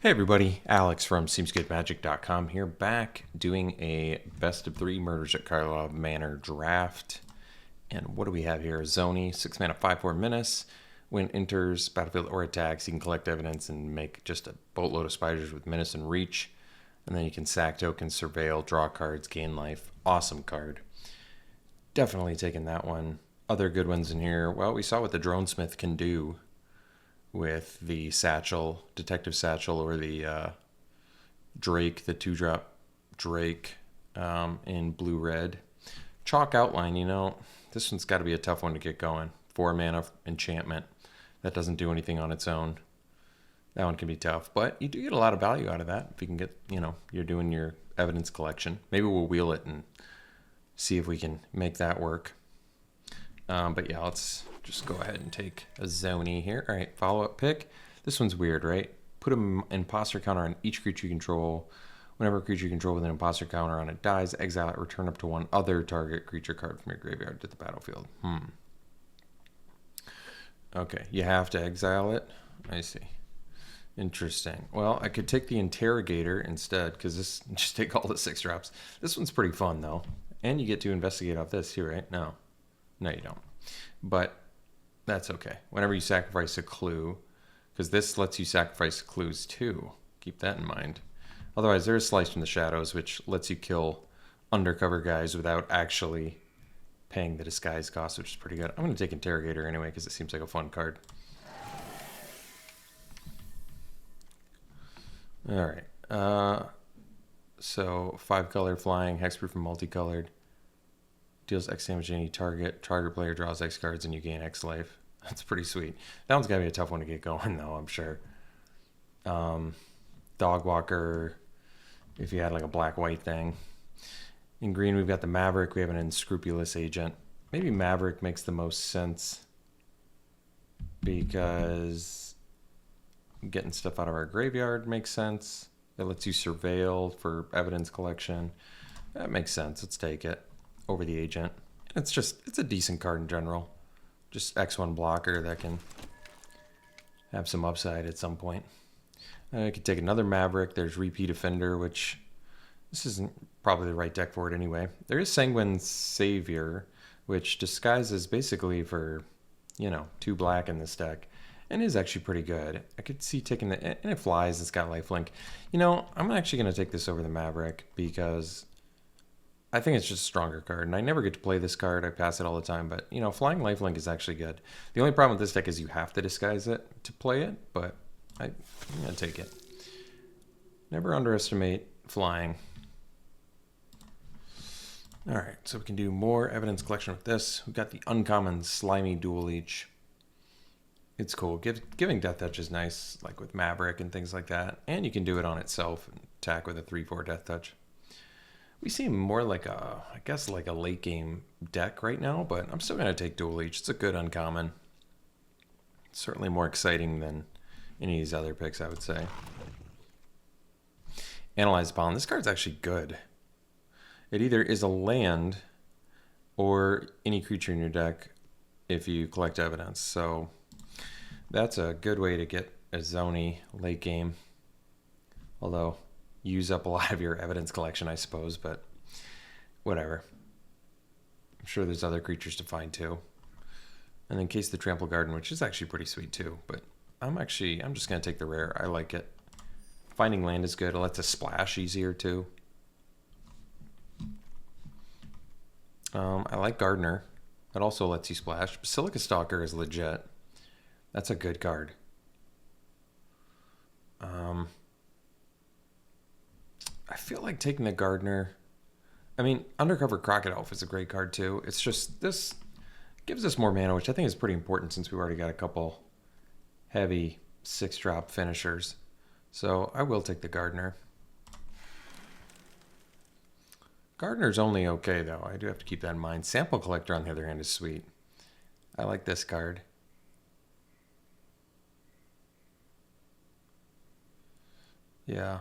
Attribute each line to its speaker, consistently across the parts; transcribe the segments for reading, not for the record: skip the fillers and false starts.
Speaker 1: Hey everybody, Alex from SeemsGoodMagic.com here, back doing a best of 3 Murders at Karlov Manor draft. And what do we have here? Zoni, 6 mana, 5/4 menace. When enters battlefield or attacks, you can collect evidence and make just a boatload of spiders with menace and reach. And then you can sack tokens, surveil, draw cards, gain life. Awesome card. Definitely taking that one. Other good ones in here. Well, we saw what the Drone Smith can do with the satchel, detective satchel, or the Drake, the 2-drop Drake in blue-red. Chalk outline, this one's got to be a tough one to get going. 4 mana enchantment. That doesn't do anything on its own. That one can be tough, but you do get a lot of value out of that if you can get, you're doing your evidence collection. Maybe we'll wheel it and see if we can make that work. But yeah, let's just go ahead and take a Zoni here. All right, follow-up pick. This one's weird, right? Put an imposter counter on each creature you control. Whenever a creature you control with an imposter counter on it dies, exile it, return up to one other target creature card from your graveyard to the battlefield. Okay, you have to exile it? I see. Interesting. Well, I could take the Interrogator instead, because this just take all the 6-drops. This one's pretty fun, though. And you get to investigate off this too, right? No, you don't. But that's okay. Whenever you sacrifice a clue, because this lets you sacrifice clues too. Keep that in mind. Otherwise, there is Slice from the Shadows, which lets you kill undercover guys without actually paying the disguise cost, which is pretty good. I'm going to take Interrogator anyway, because it seems like a fun card. All right. So 5-color flying, hexproof and multicolored. Deals X damage to any target. Target player draws X cards and you gain X life. That's pretty sweet. That one's got to be a tough one to get going, though, I'm sure. Dogwalker, if you had like a black-white thing. In green, we've got the Maverick. We have an Unscrupulous Agent. Maybe Maverick makes the most sense because getting stuff out of our graveyard makes sense. It lets you surveil for evidence collection. That makes sense. Let's take it over the Agent. It's a decent card in general. Just X1 blocker that can have some upside at some point. I could take another Maverick. There's Repeat Offender, which this isn't probably the right deck for it anyway. There is Sanguine Savior, which disguises basically for, 2 black in this deck, and is actually pretty good. I could see taking and it flies. It's got lifelink. I'm actually going to take this over the Maverick because I think it's just a stronger card, and I never get to play this card. I pass it all the time, but, flying lifelink is actually good. The only problem with this deck is you have to disguise it to play it, but I'm going to take it. Never underestimate flying. All right, so we can do more evidence collection with this. We've got the uncommon Slimy Dual Leech. It's cool. Giving Death Touch is nice, like with Maverick and things like that. And you can do it on itself and attack with a 3/4 Death Touch. We seem more like a late game deck right now, but I'm still going to take Dual Leech. It's a good uncommon. It's certainly more exciting than any of these other picks, I would say. Analyze Pollen. This card's actually good. It either is a land or any creature in your deck if you collect evidence. So that's a good way to get a Zoni late game. Although, use up a lot of your evidence collection, I suppose, but whatever. I'm sure there's other creatures to find too. And then Case the Trample Garden, which is actually pretty sweet too, but I'm just going to take the rare. I like it. Finding land is good. It lets us splash easier too. I like Gardener. It also lets you splash. Basilica Stalker is legit. That's a good card. I feel like taking the Gardener. Undercover Crocodile is a great card too. It's just this gives us more mana, which I think is pretty important since we've already got a couple heavy 6-drop finishers. So I will take the Gardener. Gardener's only okay, though. I do have to keep that in mind. Sample Collector, on the other hand, is sweet. I like this card. Yeah.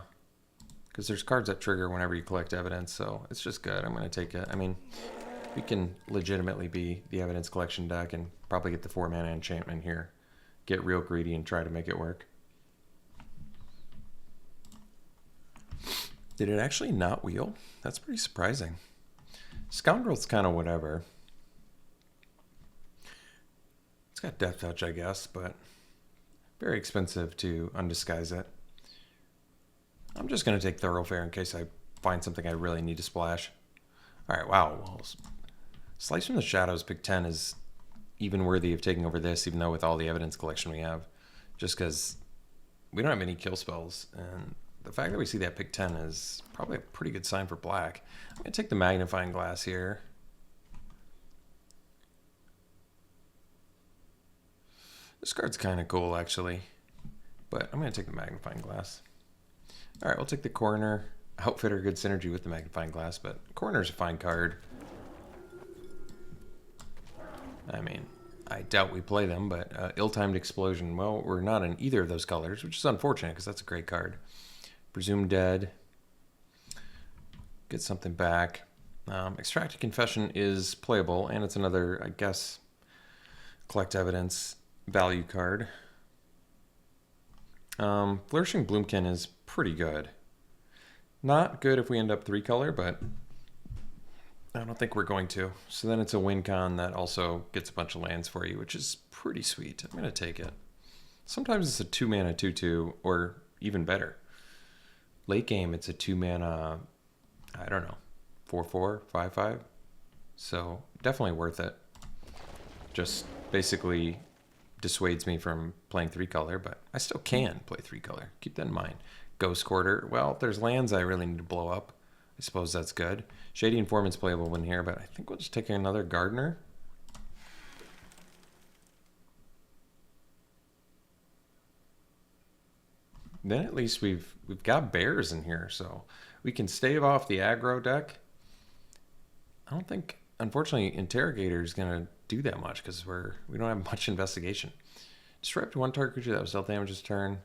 Speaker 1: Because there's cards that trigger whenever you collect evidence, so it's just good. I'm going to take it. We can legitimately be the evidence collection deck and probably get the 4-mana enchantment here. Get real greedy and try to make it work. Did it actually not wheel? That's pretty surprising. Scoundrel's kind of whatever. It's got Death Touch, I guess, but very expensive to undisguise it. I'm just going to take Thoroughfare in case I find something I really need to splash. All right, wow. Well, Slice from the Shadows, pick 10 is even worthy of taking over this, even though with all the evidence collection we have, just because we don't have any kill spells. And the fact that we see that pick 10 is probably a pretty good sign for black. I'm going to take the Magnifying Glass here. This card's kind of cool, actually, but I'm going to take the Magnifying Glass. All right, we'll take the Coroner. Outfitter, good synergy with the Magnifying Glass, but Coroner's a fine card. I mean, I doubt we play them, but Ill-Timed Explosion. Well, we're not in either of those colors, which is unfortunate because that's a great card. Presumed Dead. Get something back. Extracted Confession is playable, and it's another, I guess, collect evidence value card. Flourishing Bloomkin is pretty good. Not good if we end up 3-color, but I don't think we're going to. So then it's a win con that also gets a bunch of lands for you, which is pretty sweet. I'm going to take it. Sometimes it's a 2-mana 2/2, or even better. Late game, it's a 2-mana, I don't know, 4/4, 5/5. So definitely worth it. Just basically dissuades me from playing 3-color, but I still can play 3-color. Keep that in mind. Ghost Quarter. Well, if there's lands I really need to blow up, I suppose that's good. Shady Informant's playable in here, but I think we'll just take another Gardener. Then at least we've got bears in here, so we can stave off the aggro deck. I don't think, unfortunately, Interrogator is going to do that much because we don't have much investigation. Destroy up to 1 target creature that was dealt damage this turn.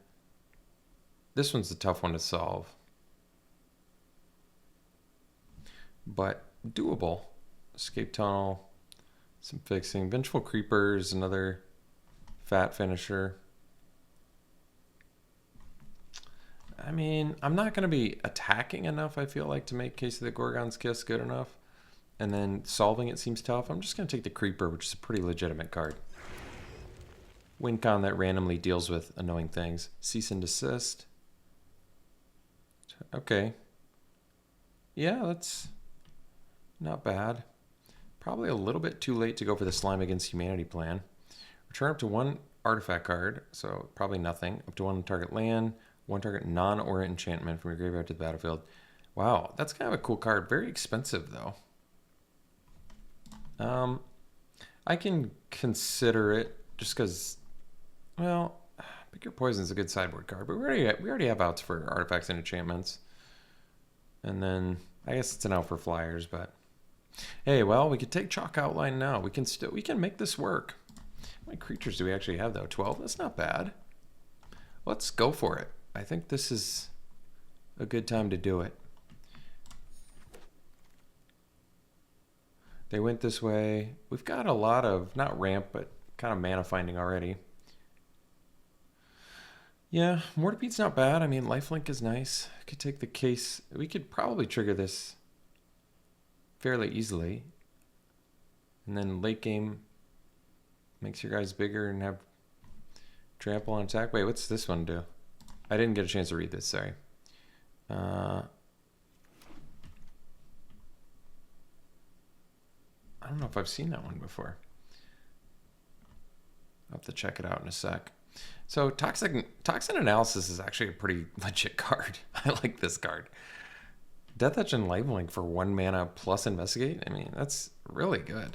Speaker 1: This one's a tough one to solve, but doable. Escape Tunnel, some fixing. Vengeful Creepers, another fat finisher. I mean, I'm not going to be attacking enough, I feel like, to make Case of the Gorgon's Kiss good enough. And then solving it seems tough. I'm just going to take the Creeper, which is a pretty legitimate card. Win con that randomly deals with annoying things. Cease and Desist. Okay. Yeah, that's not bad. Probably a little bit too late to go for the Slime Against Humanity plan. Return up to 1 artifact card, so probably nothing. Up to 1 target land, 1 target non-aura enchantment from your graveyard to the battlefield. Wow, that's kind of a cool card. Very expensive, though. I can consider it just because, well, Pick Your Poison is a good sideboard card, but we already have outs for artifacts and enchantments. And then I guess it's an out for flyers, but hey, well, we could take Chalk Outline now. We can make this work. How many creatures do we actually have though? 12? That's not bad. Let's go for it. I think this is a good time to do it. They went this way. We've got a lot of, not ramp, but kind of mana finding already. Yeah, Mortarbeat's not bad. I mean, Lifelink is nice. I could take the case. We could probably trigger this fairly easily. And then late game makes your guys bigger and have trample on attack. Wait, what's this one do? I didn't get a chance to read this, sorry. I don't know if I've seen that one before. I'll have to check it out in a sec. So Toxin Analysis is actually a pretty legit card. I like this card. Death Touch and Lifelink for 1 mana plus Investigate. I mean, that's really good.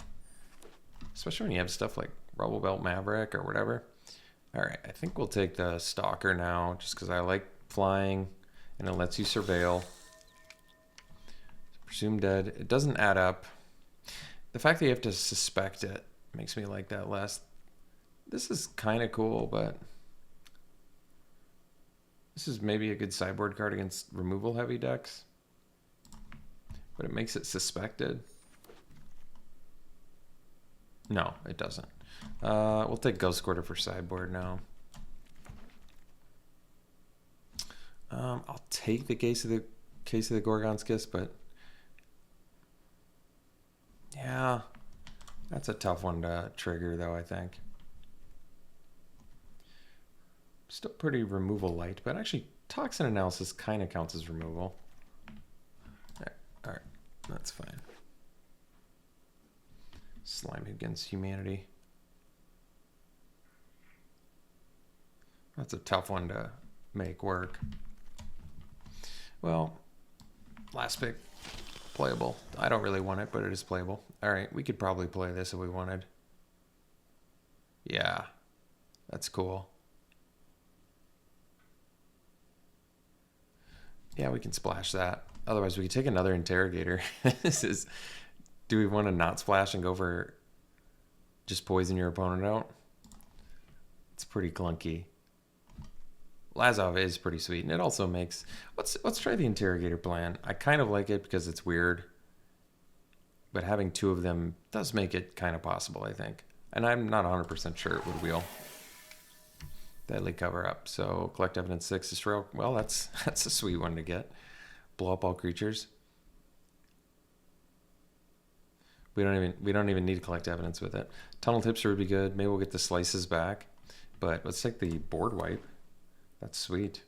Speaker 1: Especially when you have stuff like Rubble Belt Maverick or whatever. All right, I think we'll take the Stalker now just because I like flying and it lets you surveil. Presumed Dead. It doesn't add up. The fact that you have to suspect it makes me like that less. This is kind of cool, but this is maybe a good sideboard card against removal heavy decks. But it makes it suspected. No, it doesn't. We'll take Ghost Quarter for sideboard now. I'll take the Case of case of the Gorgon's Kiss, but yeah, that's a tough one to trigger, though, I think. Still pretty removal light, but actually Toxin Analysis kind of counts as removal. All right, that's fine. Slime Against Humanity. That's a tough one to make work. Well, last pick, playable. I don't really want it, but it is playable. All right, we could probably play this if we wanted. Yeah, that's cool. Yeah, we can splash that. Otherwise, we could take another Interrogator. This is, do we want to not splash and go for just poison your opponent out? It's pretty clunky. Lazov is pretty sweet, and it also makes... Let's try the Interrogator plan. I kind of like it because it's weird, but having two of them does make it kind of possible, I think. And I'm not 100% sure it would wheel. Deadly Cover-Up. So collect evidence 6, destroy. Well, that's a sweet one to get. Blow up all creatures. We don't even need to collect evidence with it. Tunnel Tipster would be good. Maybe we'll get the slices back. But let's take the board wipe. That's sweet.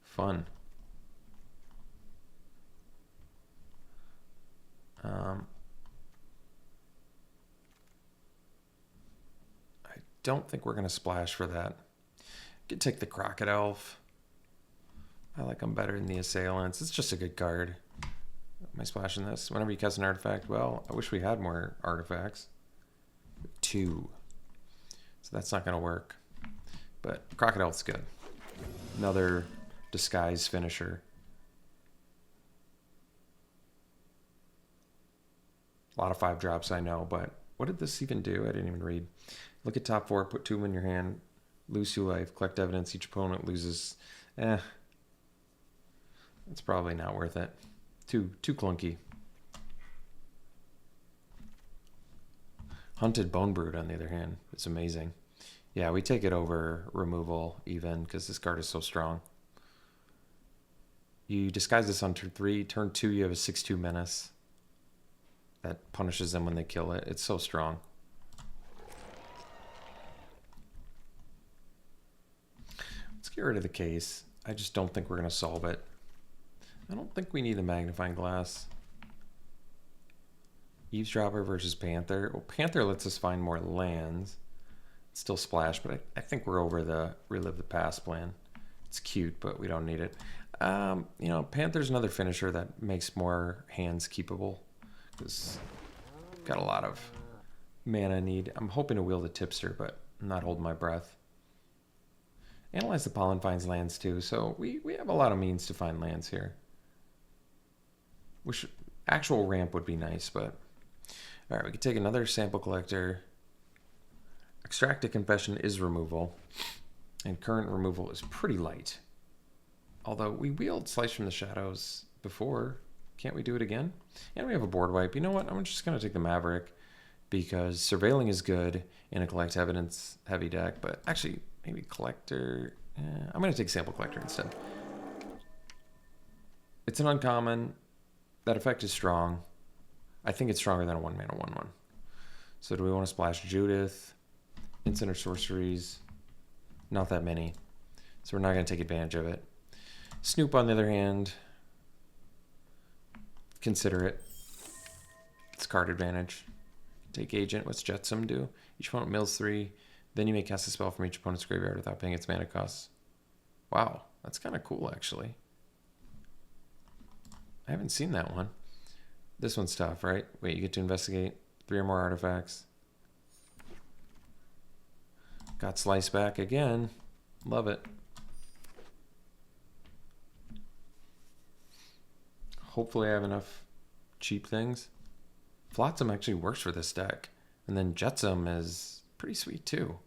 Speaker 1: Fun. I don't think we're going to splash for that. Could take the Crockett Elf. I like them better than the Assailants. It's just a good card. Am I splashing this? Whenever you cast an artifact, well, I wish we had more artifacts. 2. So that's not going to work. But Crockett Elf's good. Another disguise finisher. A lot of 5 drops, I know, but what did this even do? I didn't even read. Look at top 4, put 2 in your hand, lose 2 life, collect evidence, each opponent loses. It's probably not worth it. Too clunky. Hunted Bone Brood, on the other hand, it's amazing. Yeah, we take it over removal even because this card is so strong. You disguise this on turn 3. Turn 2, you have a 6/2 menace that punishes them when they kill it. It's so strong. Let's get rid of the case. I just don't think we're going to solve it. I don't think we need the magnifying glass. Eavesdropper versus Panther. Well, Panther lets us find more lands. It's still splash, but I think we're over the relive the past plan. It's cute, but we don't need it. You know, Panther's another finisher that makes more hands keepable. Because got a lot of mana need. I'm hoping to wheel the Tipster, but I'm not holding my breath. Analyze the Pollen finds lands too, so we have a lot of means to find lands here. Actual ramp would be nice, but... Alright, we could take another sample collector. Extract a Confession is removal, and current removal is pretty light. Although we wheeled Slice from the Shadows before. Can't we do it again? And we have a board wipe. You know what? I'm just going to take the Maverick because Surveilling is good in a collect evidence heavy deck, but actually maybe Collector... I'm going to take Sample Collector instead. It's an uncommon. That effect is strong. I think it's stronger than a 1-mana 1/1. So do we want to splash Judith? Instant or sorceries? Not that many. So we're not going to take advantage of it. Snoop, on the other hand, consider it. It's card advantage. Take Agent. What's Jetsam do? Each opponent mills 3. Then you may cast a spell from each opponent's graveyard without paying its mana costs. Wow, that's kind of cool, actually. I haven't seen that one. This one's tough, right? Wait, you get to investigate 3 or more artifacts. Got Slice back again. Love it. Hopefully I have enough cheap things. Flotsam actually works for this deck. And then Jetsam is pretty sweet too.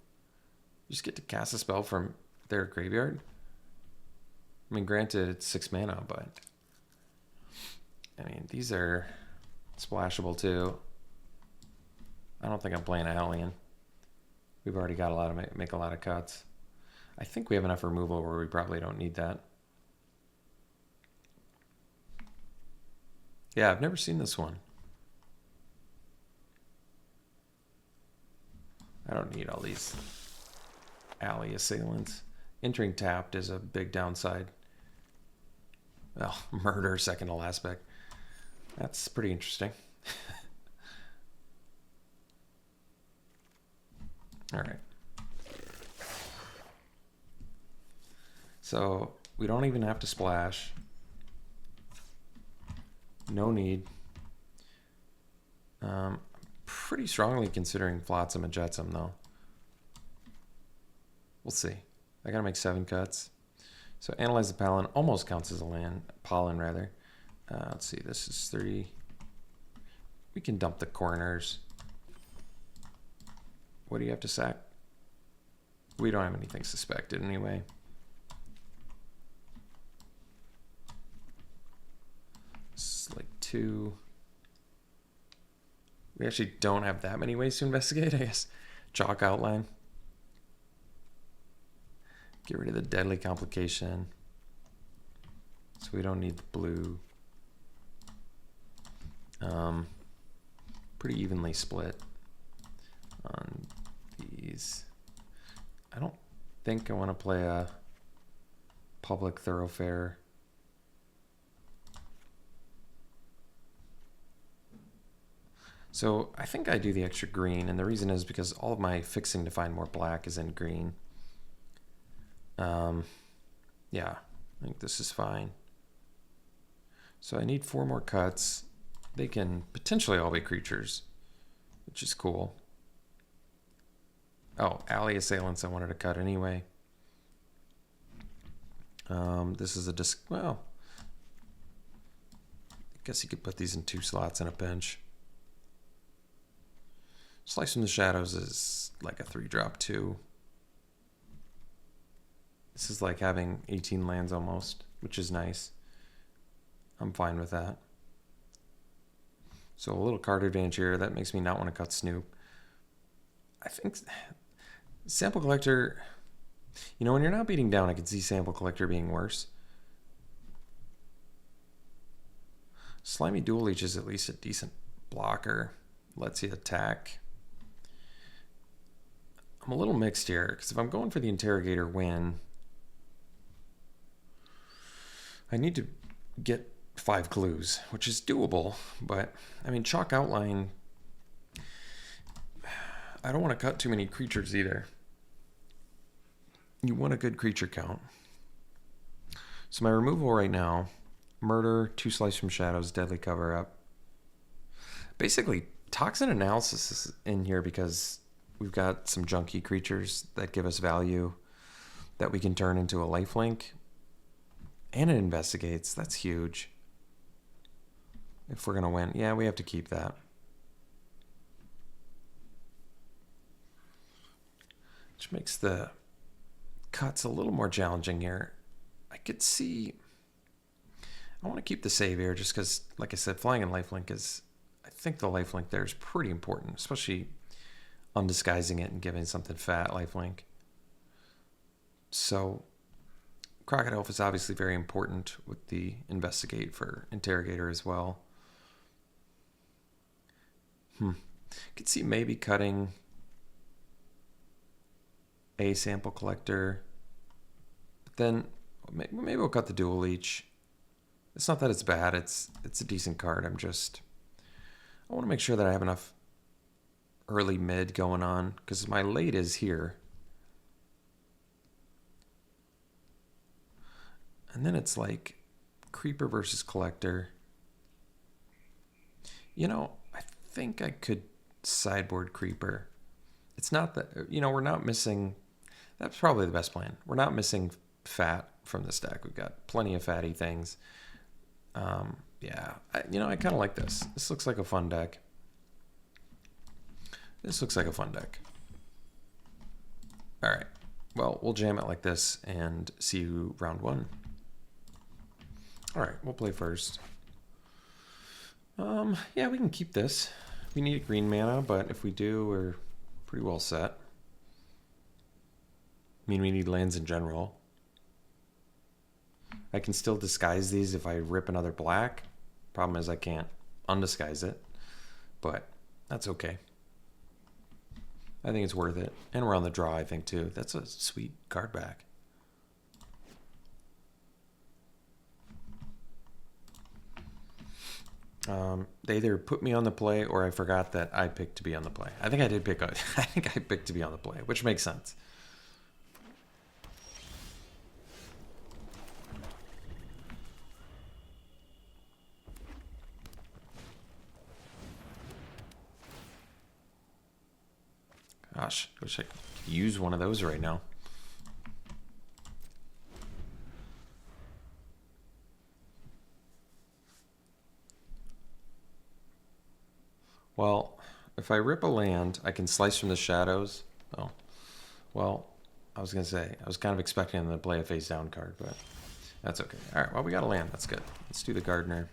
Speaker 1: You just get to cast a spell from their graveyard. I mean, granted, it's 6 mana, but... I mean, these are splashable too. I don't think I'm playing a Hellion. We've already got make a lot of cuts. I think we have enough removal where we probably don't need that. Yeah, I've never seen this one. I don't need all these alley assailants. Entering tapped is a big downside. Well, murder, second to last spec. That's pretty interesting. All right. So we don't even have to splash. No need. Pretty strongly considering Flotsam and Jetsam though. We'll see. I gotta make 7 cuts. So analyze the pollen almost counts as a land. Pollen rather. Let's see, this is 3. We can dump the corners. What do you have to sack? We don't have anything suspected anyway. It's like 2. We actually don't have that many ways to investigate, I guess. Chalk outline. Get rid of the deadly complication. So we don't need the blue. Pretty evenly split on these. I don't think I want to play a public thoroughfare. So I think I do the extra green, and the reason is because all of my fixing to find more black is in green. Yeah, I think this is fine. So I need 4 more cuts. They can potentially all be creatures, which is cool. Oh, alley assailants I wanted to cut anyway. This is a well, I guess you could put these in 2 slots in a bench. Slice from the Shadows is like a 3-drop 2. This is like having 18 lands almost, which is nice. I'm fine with that. So a little card advantage here. That makes me not want to cut Snoop. I think Sample Collector, you know, when you're not beating down, I could see Sample Collector being worse. Slimy Dual Leech is at least a decent blocker. Lets you attack. I'm a little mixed here, because if I'm going for the Interrogator win, I need to get 5 clues, which is doable, but I mean, chalk outline, I don't want to cut too many creatures either. You want a good creature count. So my removal right now, murder, 2 slice from shadows, deadly cover up. Basically, toxin analysis is in here because we've got some junky creatures that give us value that we can turn into a lifelink. And it investigates. That's huge. If we're going to win. Yeah, we have to keep that. Which makes the cuts a little more challenging here. I could see... I want to keep the save here just because, like I said, flying in lifelink is... I think the lifelink there is pretty important, especially undisguising it and giving something fat lifelink. So... Crocodile is obviously very important with the investigate for interrogator as well. Could see maybe cutting a sample collector, but then maybe we'll cut the dual leech. It's not that it's bad. It's a decent card. I want to make sure that I have enough early mid going on because my late is here. And then it's like creeper versus collector. You know, I think I could sideboard creeper. It's not that, you know, we're not missing, that's probably the best plan. We're not missing fat from this deck. We've got plenty of fatty things. Yeah, I kind of like this. This looks like a fun deck. All right, well, we'll jam it like this and see you round 1. All right, we'll play first. Yeah, we can keep this. We need green mana, but if we do, we're pretty well set. I mean, we need lands in general. I can still disguise these if I rip another black. Problem is I can't undisguise it, but that's okay. I think it's worth it. And we're on the draw, I think, too. That's a sweet card back. They either put me on the play or I forgot that I picked to be on the play. I think I did pick I think I picked to be on the play, which makes sense. Gosh, I wish I could use one of those right now. Well, if I rip a land, I can slice from the shadows. Oh, well, I was going to say, I was kind of expecting them to play a face down card, but that's okay. All right, well, we got a land. That's good. Let's do the gardener.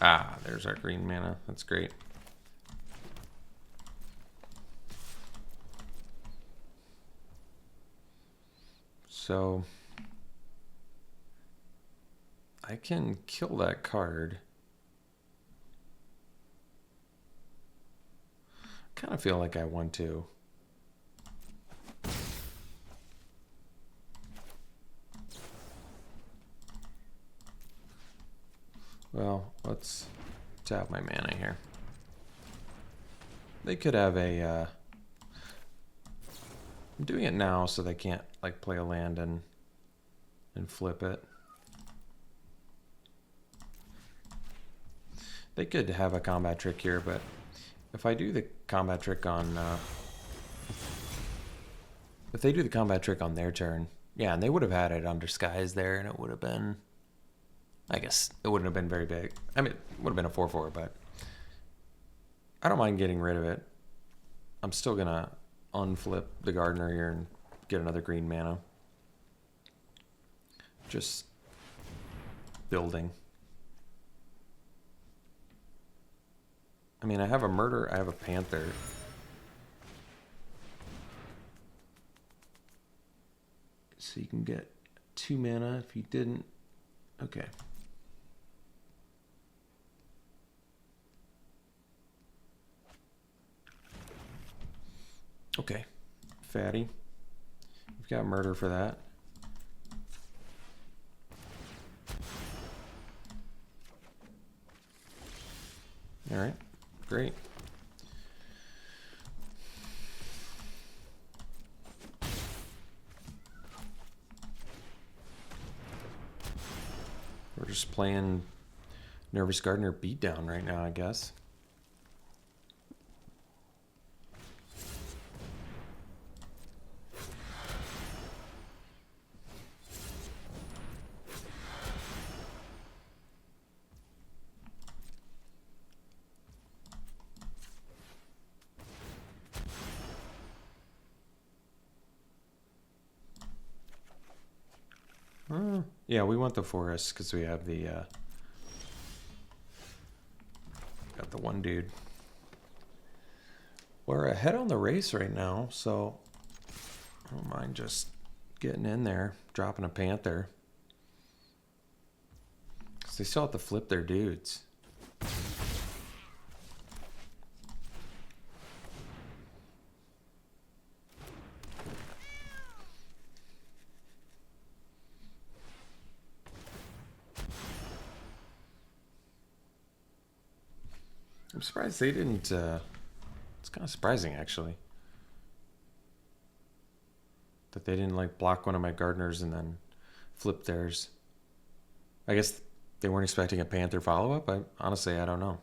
Speaker 1: Ah, there's our green mana. That's great. So I can kill that card. Kind of feel like I want to. Well, let's tap my mana here. They could have a... I'm doing it now so they can't like play a land and flip it. They could have a combat trick here, but if I do the combat trick on... if they do the combat trick on their turn, yeah, and they would have had it undisguised there, and it would have been... I guess it wouldn't have been very big. I mean, it would have been a 4/4, but I don't mind getting rid of it. I'm still going to unflip the gardener here and get another green mana. Just building. I mean, I have a murder, I have a panther. So you can get 2 mana if you didn't. Okay. Okay, fatty. We've got murder for that. All right, great. We're just playing Nervous Gardener beatdown right now, I guess. Yeah, we want the forest because we have the got the one dude. We're ahead on the race right now, so I don't mind just getting in there, dropping a panther. Because they still have to flip their dudes. I'm surprised they didn't, it's kind of surprising actually. That they didn't like block one of my gardeners and then flip theirs. I guess they weren't expecting a panther follow-up. Honestly, I don't know.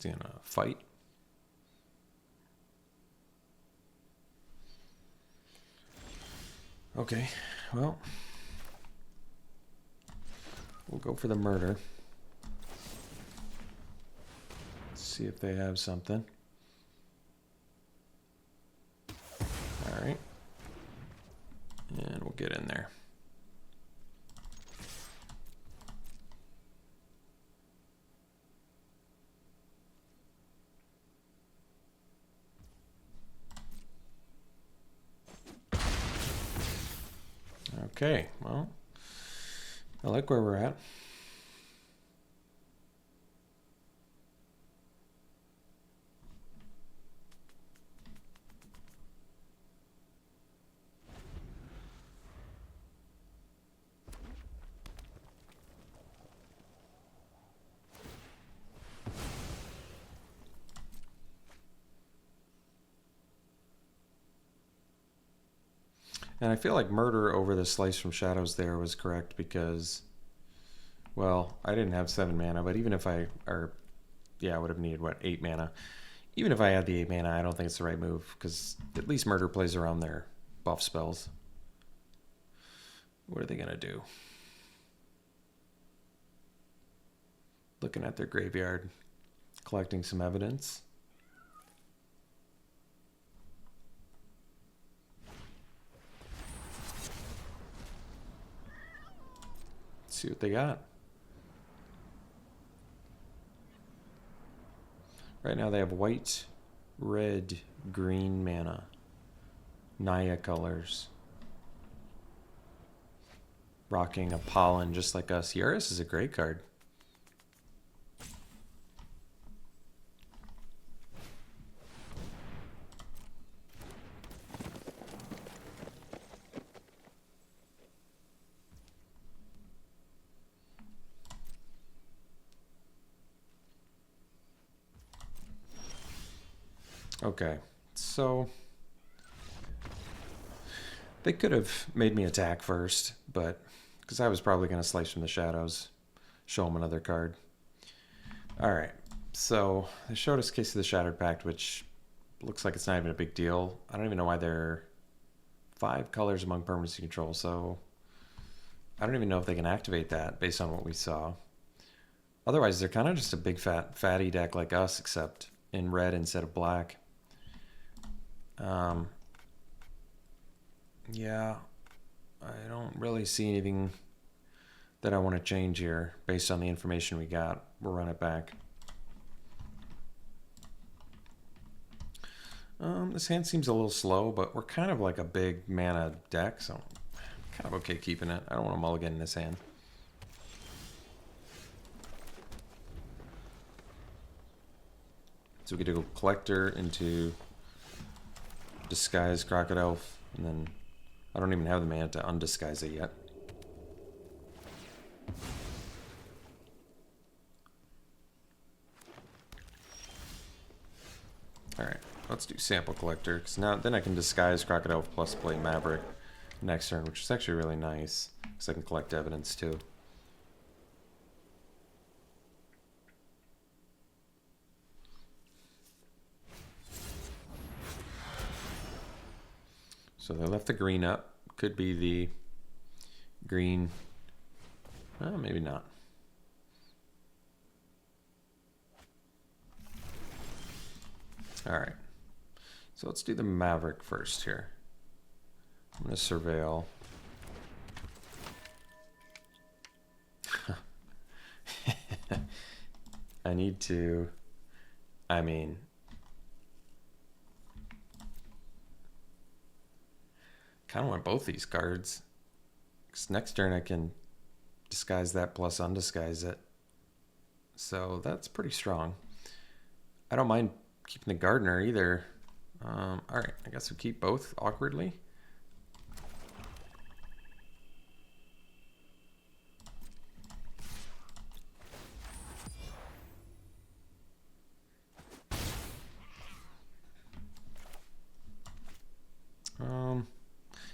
Speaker 1: Is he gonna fight? Okay, well, we'll go for the murder. See if they have something. All right. And we'll get in there. Okay, well, I like where we're at. And I feel like murder over the Slice from Shadows there was correct because, well, I didn't have 7 mana, but even if I would have needed, what, 8 mana. Even if I had the 8 mana, I don't think it's the right move because at least murder plays around their buff spells. What are they going to do? Looking at their graveyard, collecting some evidence. See what they got. Right now they have white, red, green mana. Naya colors. Rocking a pollen just like us. Yaris is a great card. Okay, so they could have made me attack first, but because I was probably going to Slice from the Shadows, show them another card. All right, so they showed us Case of the Shattered Pact, which looks like it's not even a big deal. I don't even know why they're 5 colors among permanency control, so I don't even know if they can activate that based on what we saw. Otherwise, they're kind of just a big fatty deck like us, except in red instead of black. Yeah, I don't really see anything that I want to change here based on the information we got. We'll run it back. This hand seems a little slow, but we're kind of like a big mana deck, so I'm kind of okay keeping it. I don't want to mulligan in this hand. So we get to go Collector into Disguise Crocodile, and then I don't even have the mana to undisguise it yet. Alright, let's do Sample Collector, because now then I can disguise Crocodile plus play Maverick next turn, which is actually really nice, because I can collect evidence too. So they left the green up. Could be the green. Maybe not. All right. So let's do the Maverick first here. I'm going to surveil. I need to, I mean, kind of want both these cards. Because next turn I can disguise that plus undisguise it. So that's pretty strong. I don't mind keeping the Gardener either. Alright, I guess we keep both awkwardly.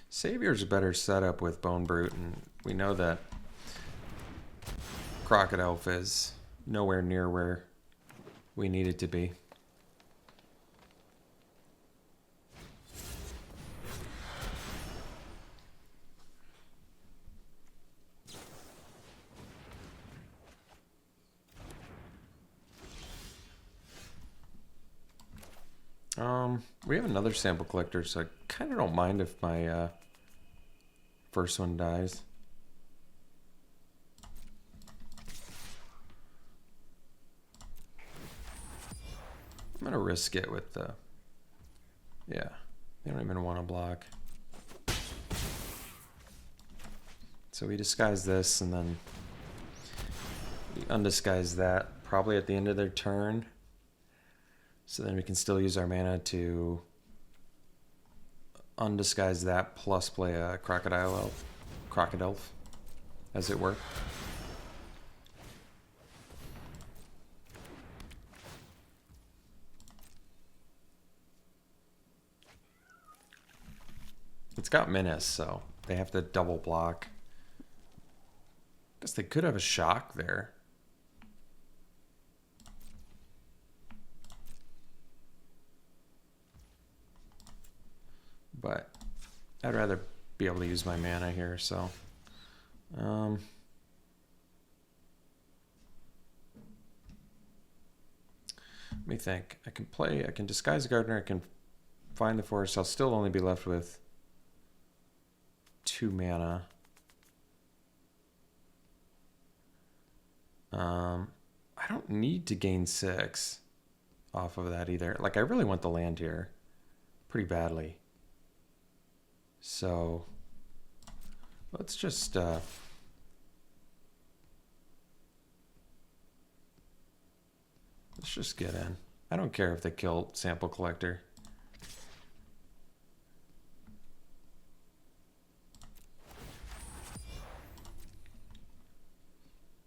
Speaker 1: Savior's a better setup with Bone Brute, and we know that Crocodile is nowhere near where we need it to be. We have another sample collector, so I kind of don't mind if my first one dies. I'm gonna risk it with the, yeah, they don't even want to block. So we disguise this and then we undisguise that probably at the end of their turn. So then we can still use our mana to undisguise that plus play a crocodile as it were. It's got menace, so they have to double block. Guess they could have a shock there. But I'd rather be able to use my mana here, so let me think. I can disguise Gardener, I can find the forest. I'll still only be left with 2 mana. I don't need to gain 6 off of that either. Like, I really want the land here pretty badly. So let's just let's just get in. I don't care if they kill sample collector.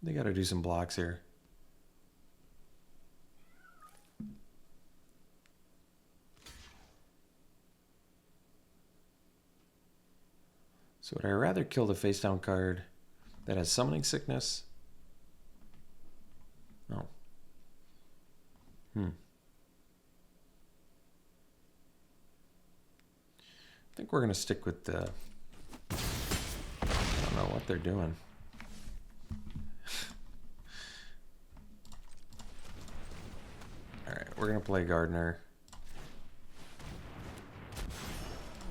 Speaker 1: They got to do some blocks here. So would I rather kill the face down card that has summoning sickness? No. I think we're going to stick with the... I don't know what they're doing. Alright, we're going to play Gardener.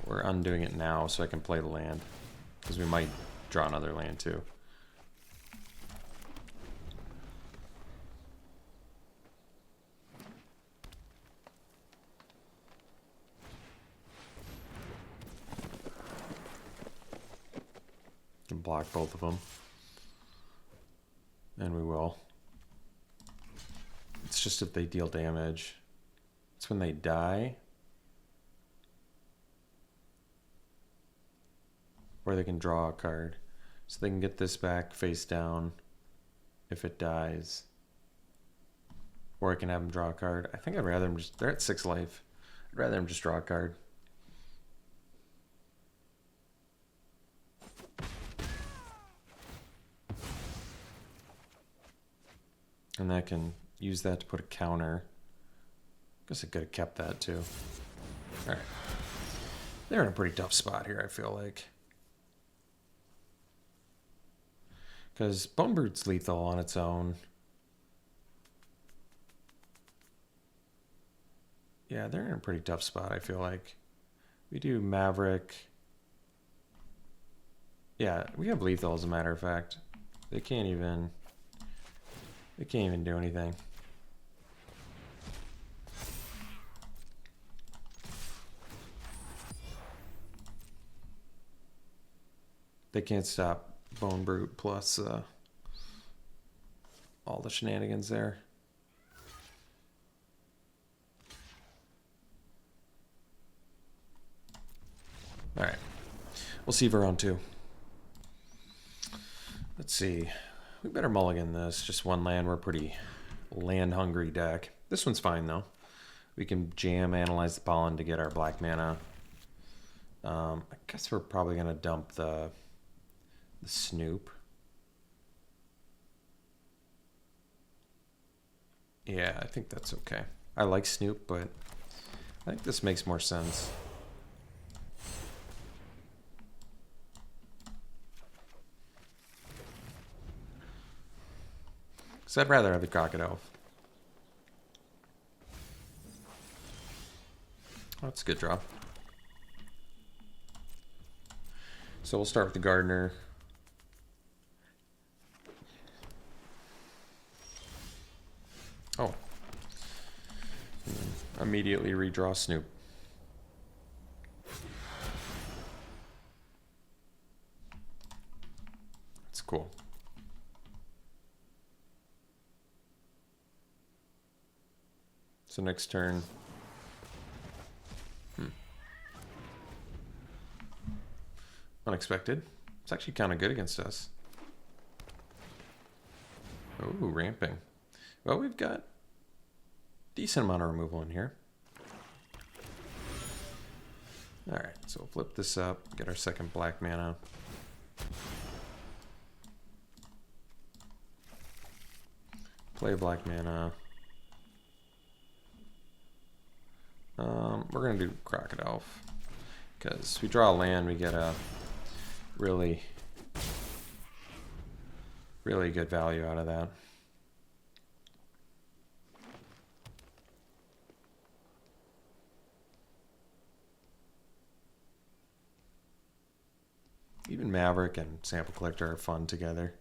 Speaker 1: We're undoing it now so I can play the land. Because we might draw another land too. Can block both of them. And we will. It's just if they deal damage. It's when they die. Or they can draw a card. So they can get this back face down if it dies. Or I can have them draw a card. I think I'd rather them just... They're at 6 life. I'd rather them just draw a card. And I can use that to put a counter. Guess I could have kept that too. Alright. They're in a pretty tough spot here, I feel like. Because Bonebrood's lethal on its own. Yeah, they're in a pretty tough spot, I feel like. We do Maverick. Yeah, we have lethal as a matter of fact. They can't even do anything. They can't stop Bonebrute plus all the shenanigans there. All right, we'll see for round 2. Let's see. We better mulligan this. Just one land. We're a pretty land hungry deck. This one's fine though. We can jam Analyze the Pollen to get our black mana. I guess we're probably gonna dump the Snoop. Yeah, I think that's okay. I like Snoop, but I think this makes more sense. Because I'd rather have the Crocodile. Oh, that's a good draw. So we'll start with the Gardener. Oh. Immediately redraw Snoop. That's cool. So next turn. Unexpected. It's actually kind of good against us. Oh, ramping. Well, we've got decent amount of removal in here. Alright, so we'll flip this up, get our second black mana. Play black mana. We're going to do Crocodile. Because we draw a land, we get a really good value out of that. Even Maverick and Sample Collector are fun together.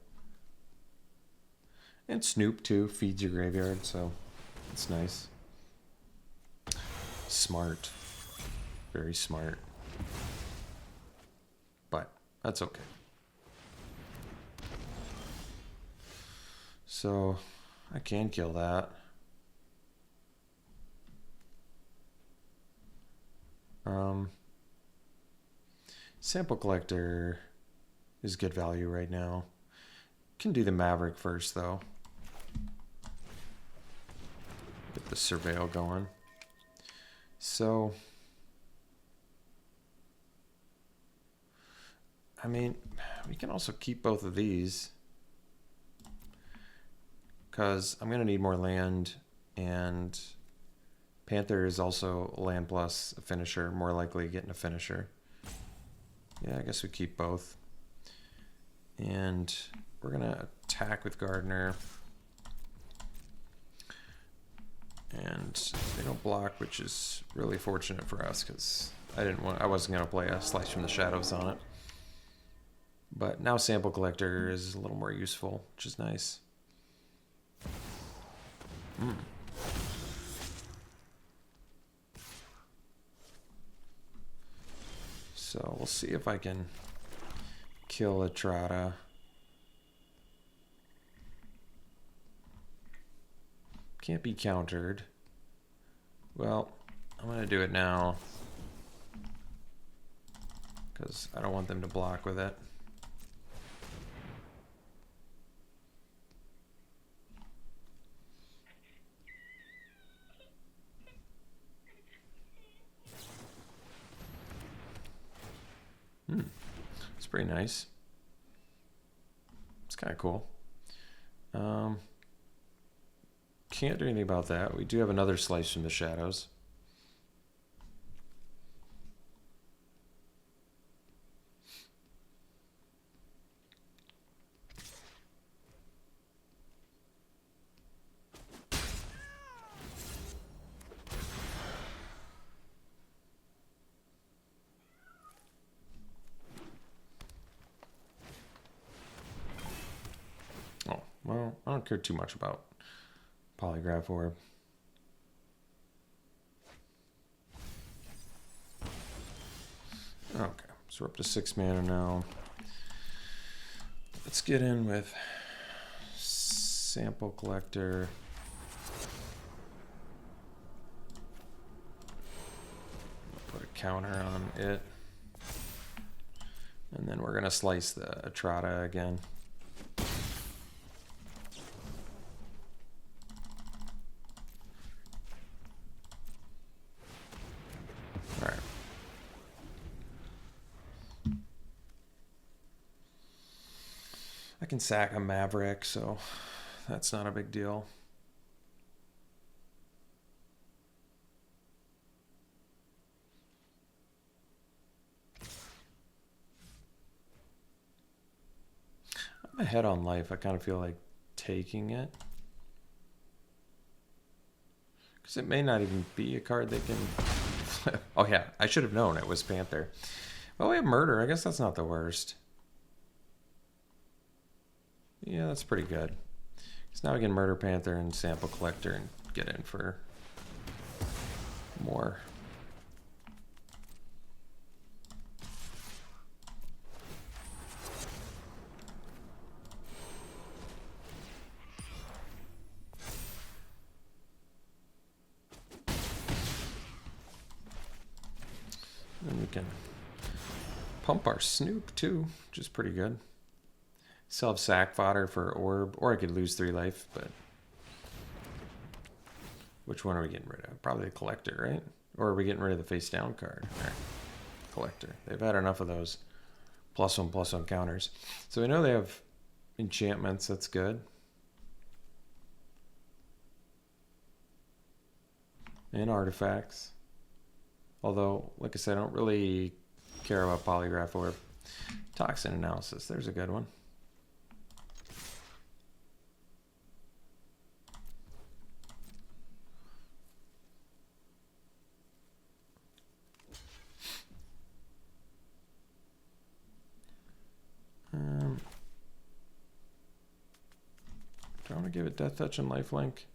Speaker 1: And Snoop too, feeds your graveyard, so it's nice. Smart. Very smart. But that's okay. So I can kill that. Sample Collector is good value right now. Can do the Maverick first though. Get the Surveil going. So I mean, we can also keep both of these because I'm going to need more land, and Panther is also land plus a finisher, more likely getting a finisher. Yeah, I guess we keep both. And we're going to attack with Gardener. And they don't block, which is really fortunate for us because I wasn't going to play a Slice from the Shadows on it. But now Sample Collector is a little more useful, which is nice. So we'll see if I can kill a Trotta. Can't be countered. Well, I'm going to do it now because I don't want them to block with it. It's pretty nice. It's kind of cool. Can't do anything about that. We do have another Slice from the Shadows. Oh, well, I don't care too much about Polygraph Orb. Okay, so we're up to 6 mana now. Let's get in with Sample Collector. Put a counter on it. And then we're going to slice the Trotta again. Alright. I can sack a Maverick, so that's not a big deal. I'm ahead on life. I kind of feel like taking it. Because it may not even be a card they can flip. Oh yeah, I should have known it was Panther. Well, we have Murder. I guess that's not the worst. Yeah, that's pretty good. Because now we can Murder Panther and Sample Collector and get in for more. And we can pump our Snoop too, which is pretty good. Still have sack fodder for Orb, or I could lose 3 life, but which one are we getting rid of? Probably the Collector, right? Or are we getting rid of the face down card? All right. Collector. They've had enough of those +1/+1 counters. So we know they have enchantments. That's good. And artifacts. Although, like I said, I don't really care about Polygraph Orb. Toxin Analysis. There's a good one. Do I want to give it Death Touch and Lifelink?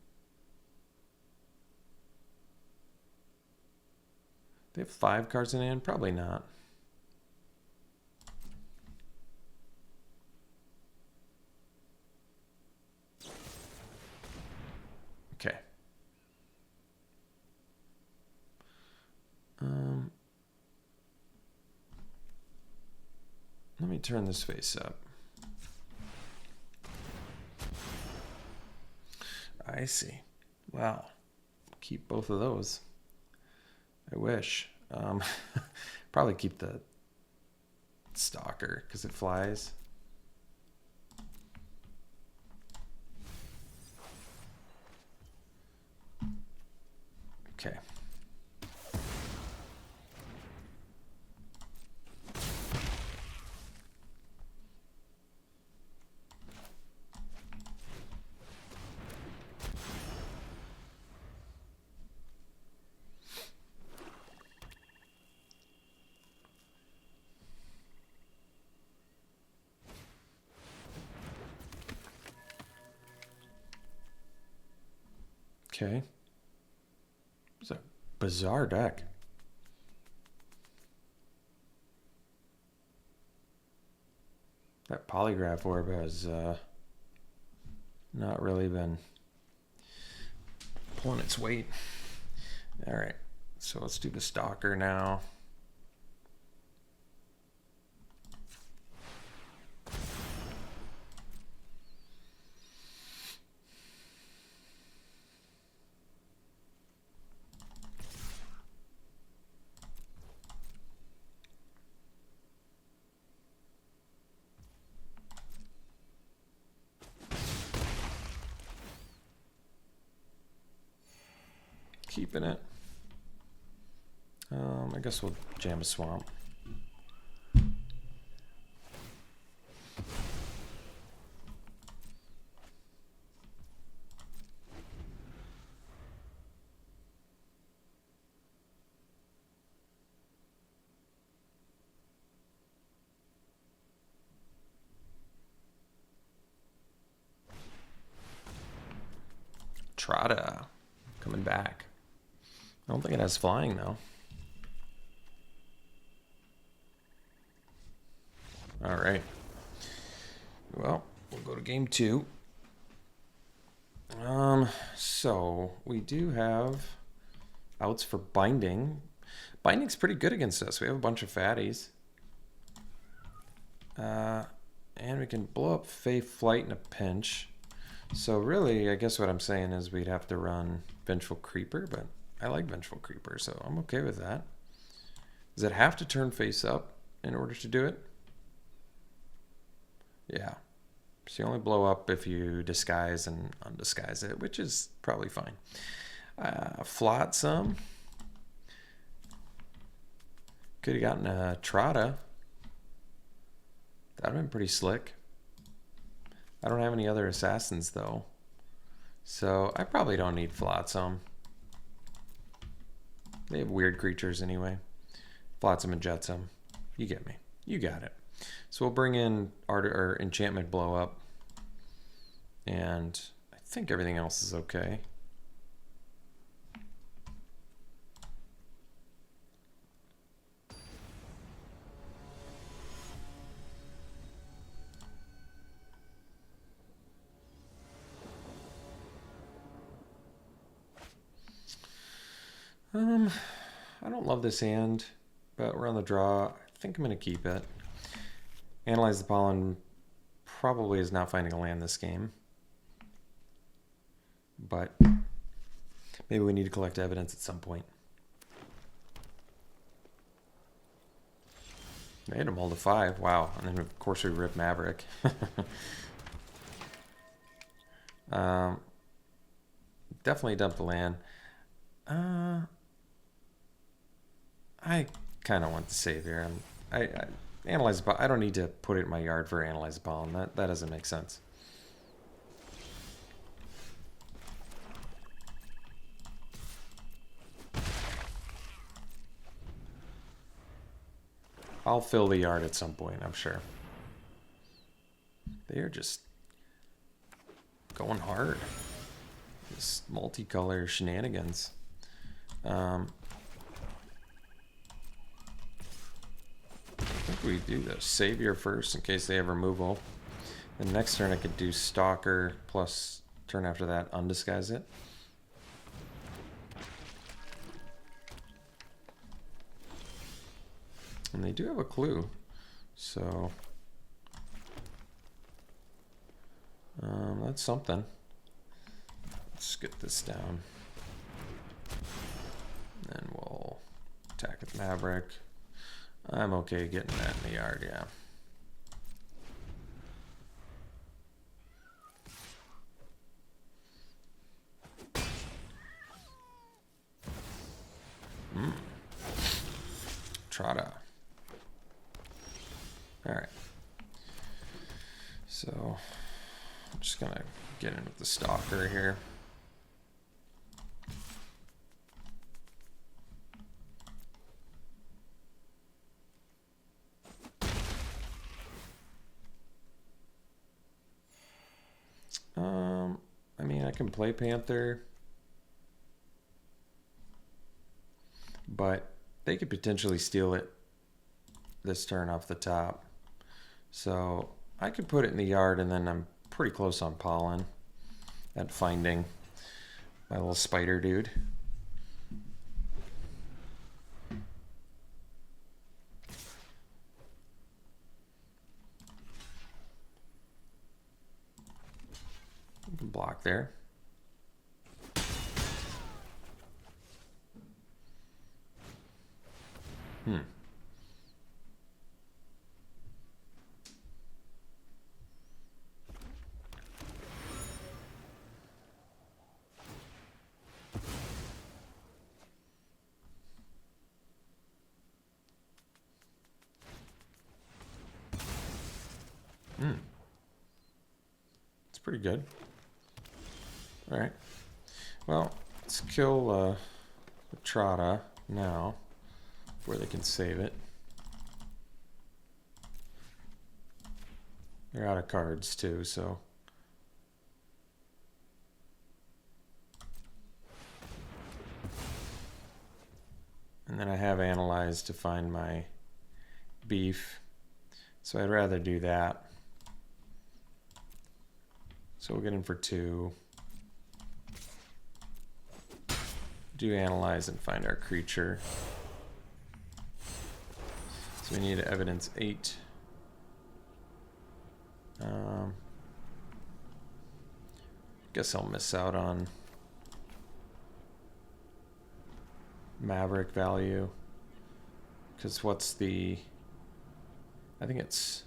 Speaker 1: They have 5 cards in hand? Probably not. Okay. Let me turn this face up. I see. Wow. Keep both of those. I wish. Probably keep the Stalker because it flies. Okay. Okay. It's a bizarre deck. That Polygraph Orb has not really been pulling its weight. All right, so let's do the Stalker now. Keeping it. I guess we'll jam a Swamp. Trotta coming back. I don't think it has flying though. All right. Well, we'll go to game 2. So we do have outs for Binding. Binding's pretty good against us. We have a bunch of fatties. And we can blow up Fae Flight in a pinch. So really, I guess what I'm saying is we'd have to run Vengeful Creeper, but I like Vengeful Creeper, so I'm okay with that. Does it have to turn face up in order to do it? Yeah. So you only blow up if you disguise and undisguise it, which is probably fine. Flotsam. Could have gotten a Trotta. That would have been pretty slick. I don't have any other assassins though. So I probably don't need Flotsam. They have weird creatures anyway. Flotsam and Jetsam. You get me. You got it. So we'll bring in Art or Enchantment Blow Up. And I think everything else is okay. I don't love this hand, but we're on the draw. I think I'm going to keep it. Analyze the Pollen probably is not finding a land this game. But maybe we need to collect evidence at some point. They hit a mold of 5. Wow. And then, of course, we rip Maverick. Definitely dump the land. I kind of want the save here. I analyze the pollen. I don't need to put it in my yard for analyze the pollen. That doesn't make sense. I'll fill the yard at some point, I'm sure. They are just going hard. This multicolor shenanigans. I think we do the Savior first in case they have removal. The next turn I could do Stalker plus turn after that Undisguise it. And they do have a clue, so that's something. Let's get this down. Then we'll attack with Maverick. I'm okay getting that in the yard, yeah. Trotta. Alright. So, I'm just gonna get in with the Stalker here. I mean, I can play Panther, but they could potentially steal it this turn off the top. So I could put it in the yard, and then I'm pretty close on Pollen at finding my little spider dude. Block there. It's pretty good. All right. Well, let's kill the Trotta now before they can save it. They're out of cards too, so. And then I have analyzed to find my beef, so I'd rather do that. So we'll get in for 2. Do analyze and find our creature. So we need to evidence 8. Guess I'll miss out on Maverick value, because what's the, I think it's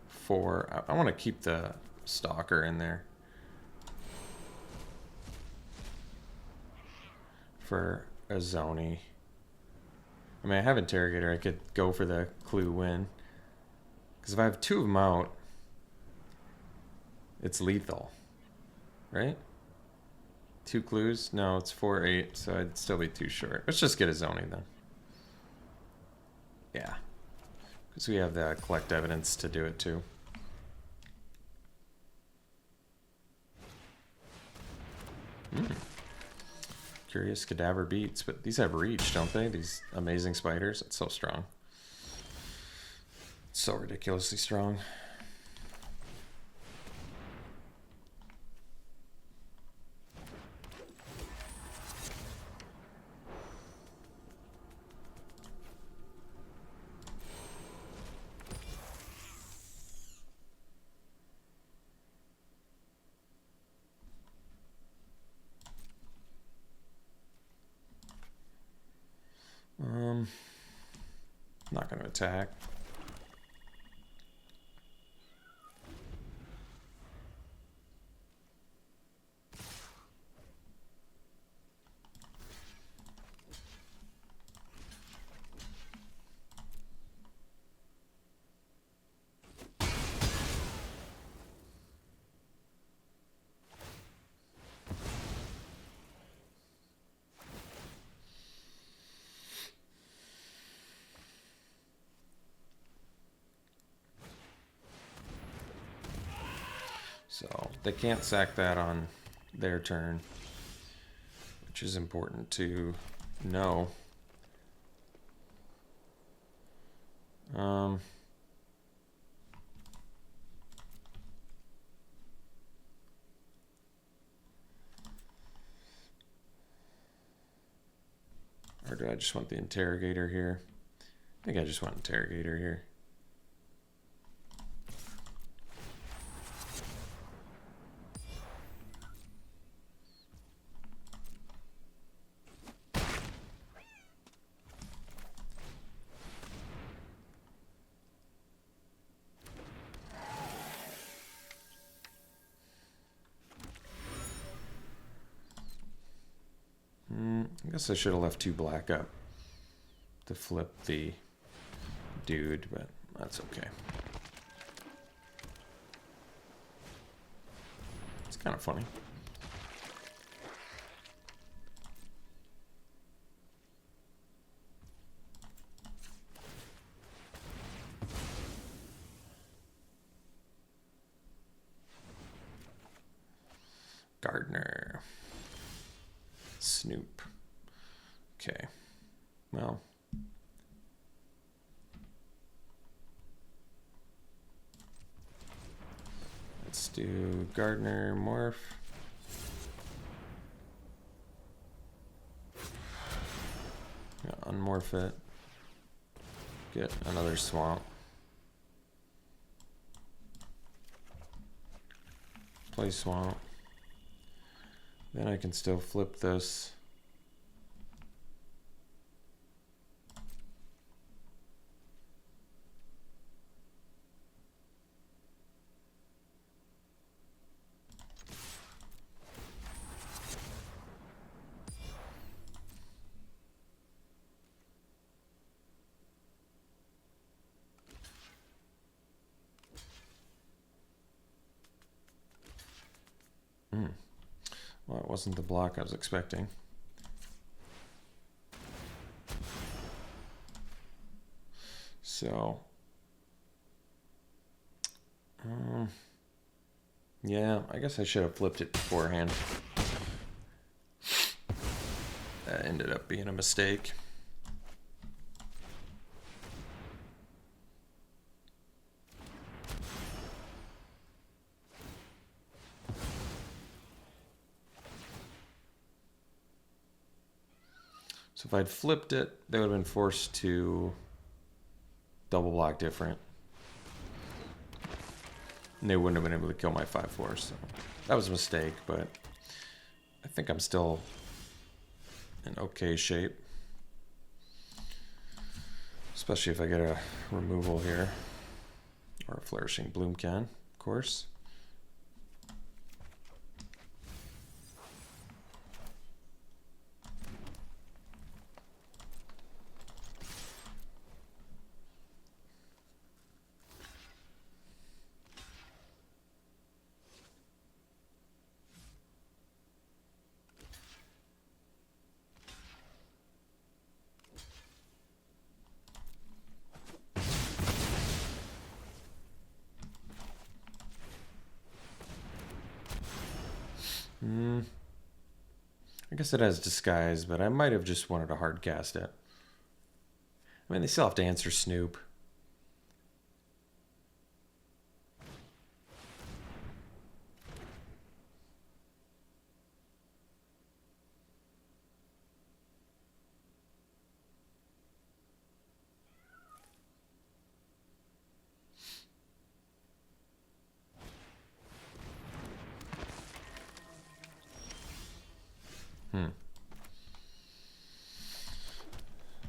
Speaker 1: 4. I want to keep the Stalker in there for a Zoni. I mean, I have Interrogator. I could go for the clue win. Because if I have 2 of them out, it's lethal, right? 2 clues? No, it's 4-8, so I'd still be too short. Let's just get a Zoni then. Yeah. Because we have the collect evidence to do it too. Curious Cadaver beats, but these have reach, don't they? These amazing spiders. It's so strong. It's so ridiculously strong. Not going to attack. So they can't sack that on their turn, which is important to know. Or do I just want the interrogator here? I think I just want interrogator here. I guess I should have left 2 black up to flip the dude, but that's okay. It's kind of funny. Gardner. Snoop. Okay. Well. Let's do Gardner morph. Yeah, unmorph it. Get another swamp. Play swamp. Then I can still flip this. Well, it wasn't the block I was expecting. So, yeah, I guess I should have flipped it beforehand. That ended up being a mistake. So if I'd flipped it, they would have been forced to double block different. And they wouldn't have been able to kill my 5/4. So that was a mistake, but I think I'm still in okay shape. Especially if I get a removal here. Or a Flourishing Bloom can, of course. I guess it has disguise, but I might have just wanted to hard cast it. I mean, they still have to answer Snoop.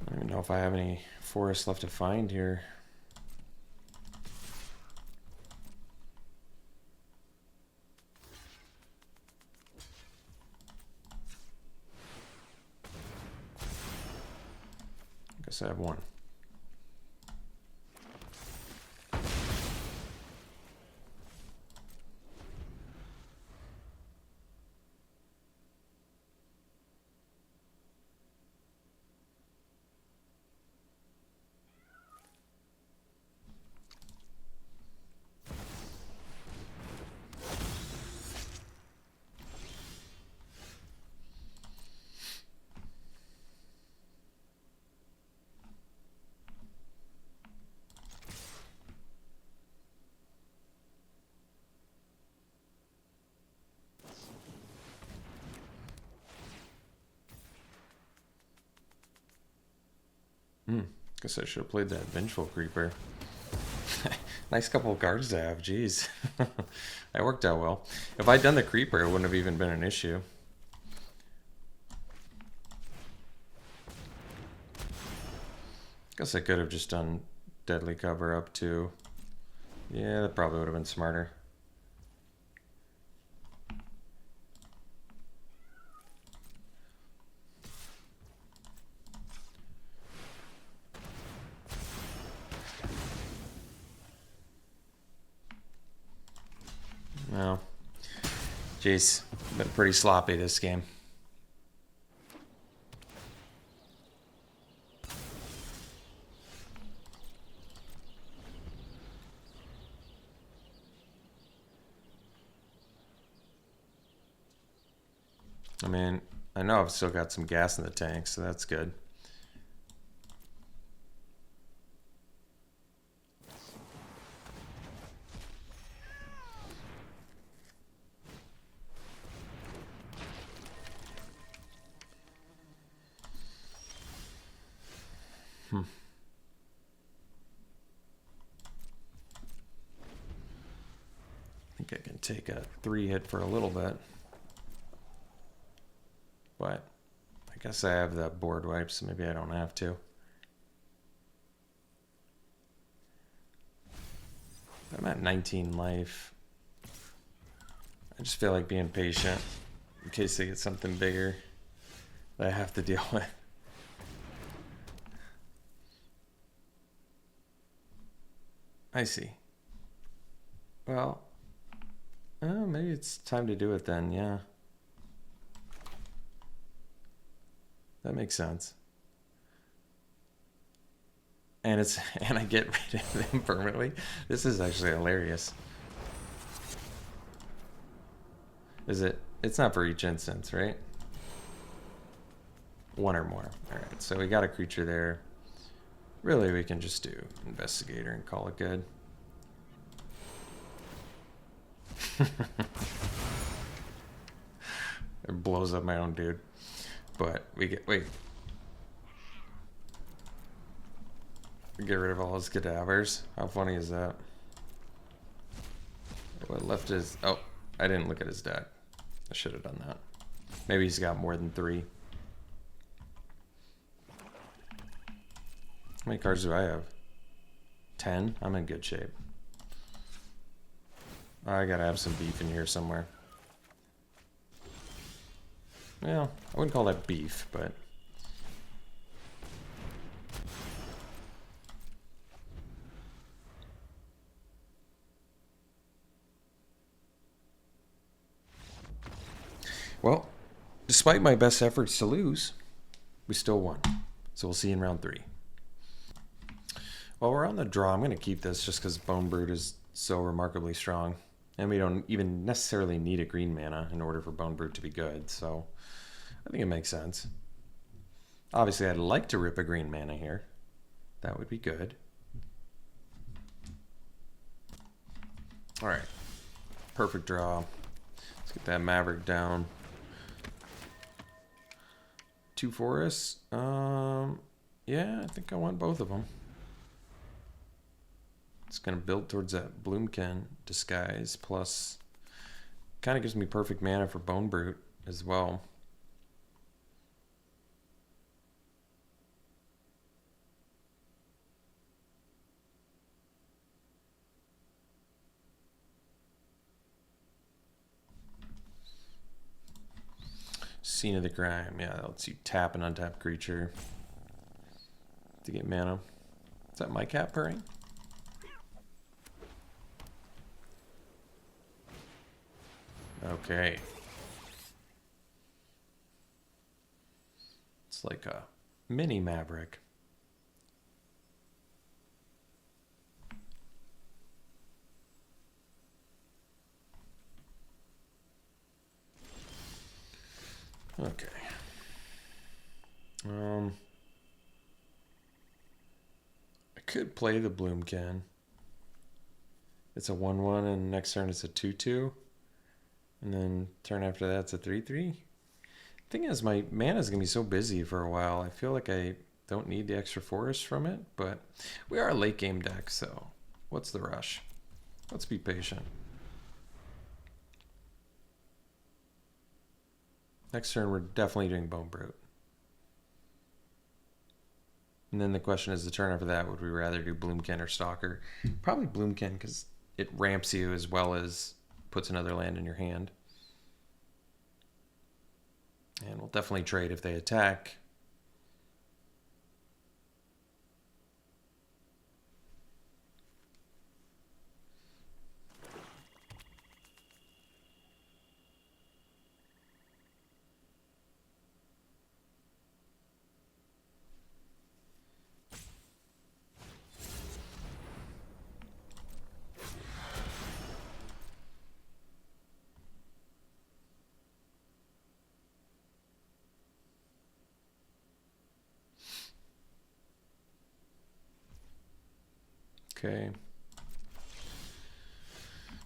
Speaker 1: I don't even know if I have any forests left to find here. I guess I have one. Guess I should have played that Vengeful Creeper. Nice couple of cards to have, jeez. That worked out well. If I'd done the Creeper, it wouldn't have even been an issue. Guess I could have just done Deadly Cover up too. Yeah, that probably would have been smarter. No. Jeez, been pretty sloppy this game. I mean, I know I've still got some gas in the tank, so that's good. I think I can take a 3-hit for a little bit. But I guess I have the board wipe, so maybe I don't have to. I'm at 19 life. I just feel like being patient in case they get something bigger that I have to deal with. I see. Well, maybe it's time to do it then, yeah. That makes sense. And I get rid of them permanently. This is actually hilarious. Is it? It's not for each instance, right? One or more. Alright, so we got a creature there. Really, we can just do Investigator and call it good. It blows up my own dude. But we get we get rid of all his cadavers. How funny is that? What left is oh, I didn't look at his deck. I should have done that. Maybe he's got more than 3. How many cards do I have? 10? I'm in good shape. I gotta have some beef in here somewhere. Well, I wouldn't call that beef, but... Well, despite my best efforts to lose, we still won. So we'll see you in round 3. While we're on the draw, I'm going to keep this just because Bone Brood is so remarkably strong. And we don't even necessarily need a green mana in order for Bone Brood to be good. So I think it makes sense. Obviously, I'd like to rip a green mana here. That would be good. All right. Perfect draw. Let's get that Maverick down. 2 forests. Yeah, I think I want both of them. It's going to build towards that Bloomkin Disguise, plus kind of gives me perfect mana for Bone Brute as well. Scene of the Crime. Yeah, that lets you tap an untapped creature to get mana. Is that my cat purring? Okay. It's like a mini Maverick. Okay. I could play the Bloomkin. It's a 1/1 and next turn it's a 2/2. And then turn after that it's a 3/3. Thing is, my mana is going to be so busy for a while. I feel like I don't need the extra forest from it, but we are a late game deck, so what's the rush? Let's be patient. Next turn, we're definitely doing Bone Brute. And then the question is, the turn after that, would we rather do Bloomkin or Stalker? Probably Bloomkin, because it ramps you as well as puts another land in your hand. And we'll definitely trade if they attack. Okay.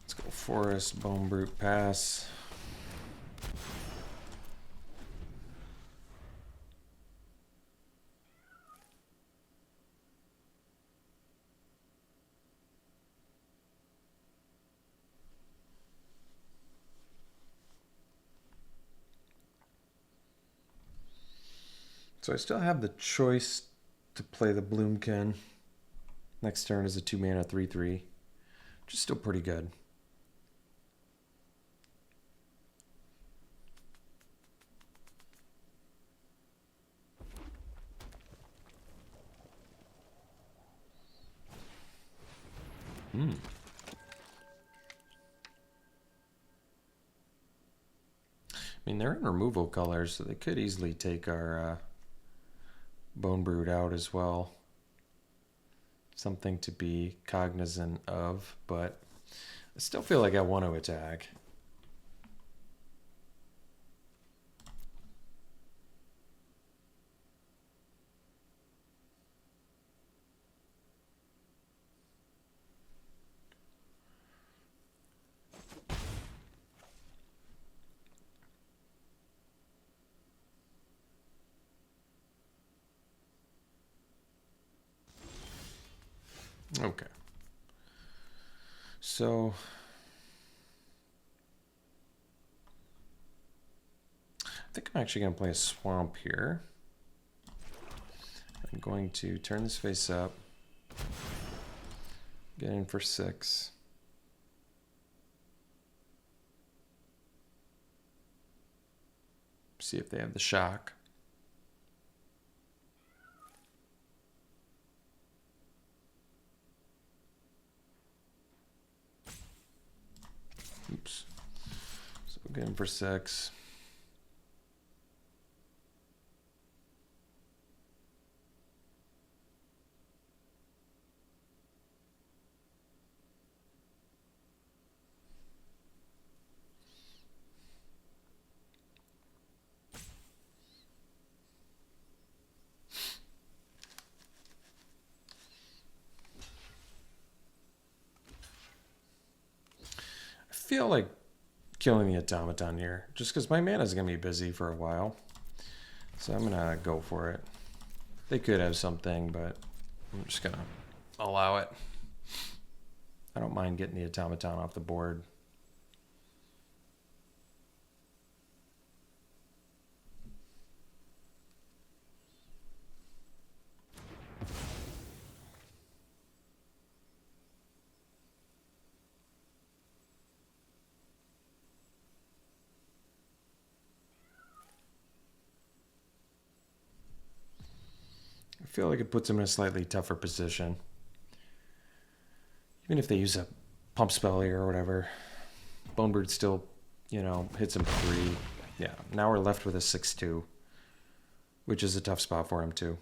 Speaker 1: Let's go Forest, Bone Brute, pass. So I still have the choice to play the Bloomkin. Next turn is a 2 mana 3/3, which is still pretty good. I mean, they're in removal colors, so they could easily take our Bone Brute out as well. Something to be cognizant of, but I still feel like I want to attack. Okay. So I think I'm actually going to play a Swamp here. I'm going to turn this face up, get in for 6. See if they have the shock. Oops. So we'll get in for 6. feel like killing the automaton here, just because my mana is going to be busy for a while. So I'm going to go for it. They could have something, but I'm just going to allow it. I don't mind getting the automaton off the board. I feel like it puts them in a slightly tougher position. Even if they use a pump spell here or whatever, Bonebird still, you know, hits him 3. Yeah, now we're left with a 6-2, which is a tough spot for him too.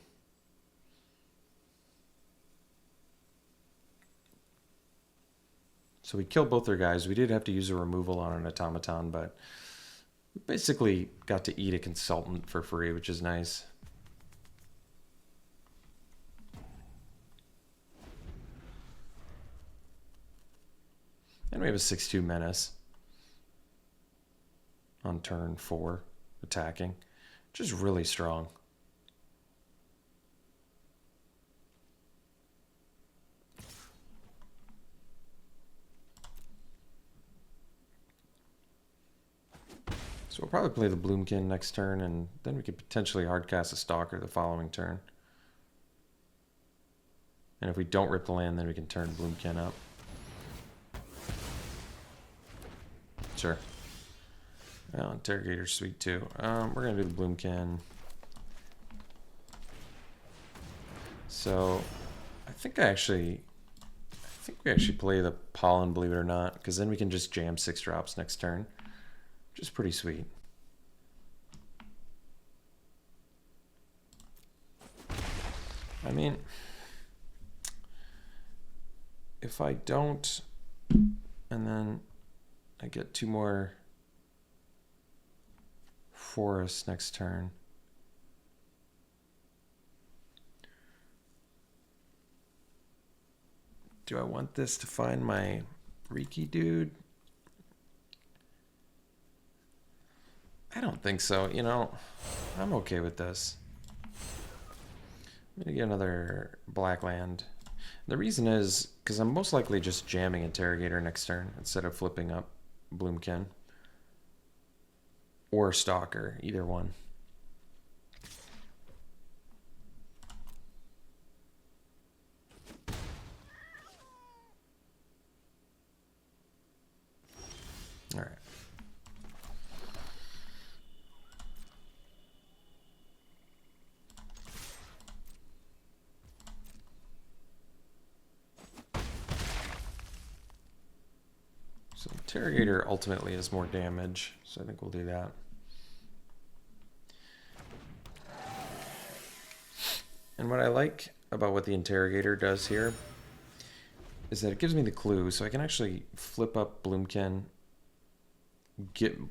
Speaker 1: So we killed both their guys. We did have to use a removal on an automaton, but we basically got to eat a consultant for free, which is nice. And we have a 6-2 menace on turn 4, attacking, which is really strong. So we'll probably play the Bloomkin next turn, and then we could potentially hardcast a Stalker the following turn. And if we don't rip the land, then we can turn Bloomkin up. Sure. Well, Interrogator's sweet too. We're gonna do the Bloomkin. So I think we actually play the Pollen, believe it or not, because then we can just jam 6 drops next turn, which is pretty sweet. I mean, if I don't, and then I get 2 more forests next turn. Do I want this to find my Riki dude? I don't think so. You know, I'm okay with this. I'm going to get another black land. The reason is because I'm most likely just jamming Interrogator next turn instead of flipping up Bloomkin or Stalker, either one. All right. So Interrogator ultimately is more damage, so I think we'll do that. And what I like about what the Interrogator does here is that it gives me the clue, so I can actually flip up Bloomkin,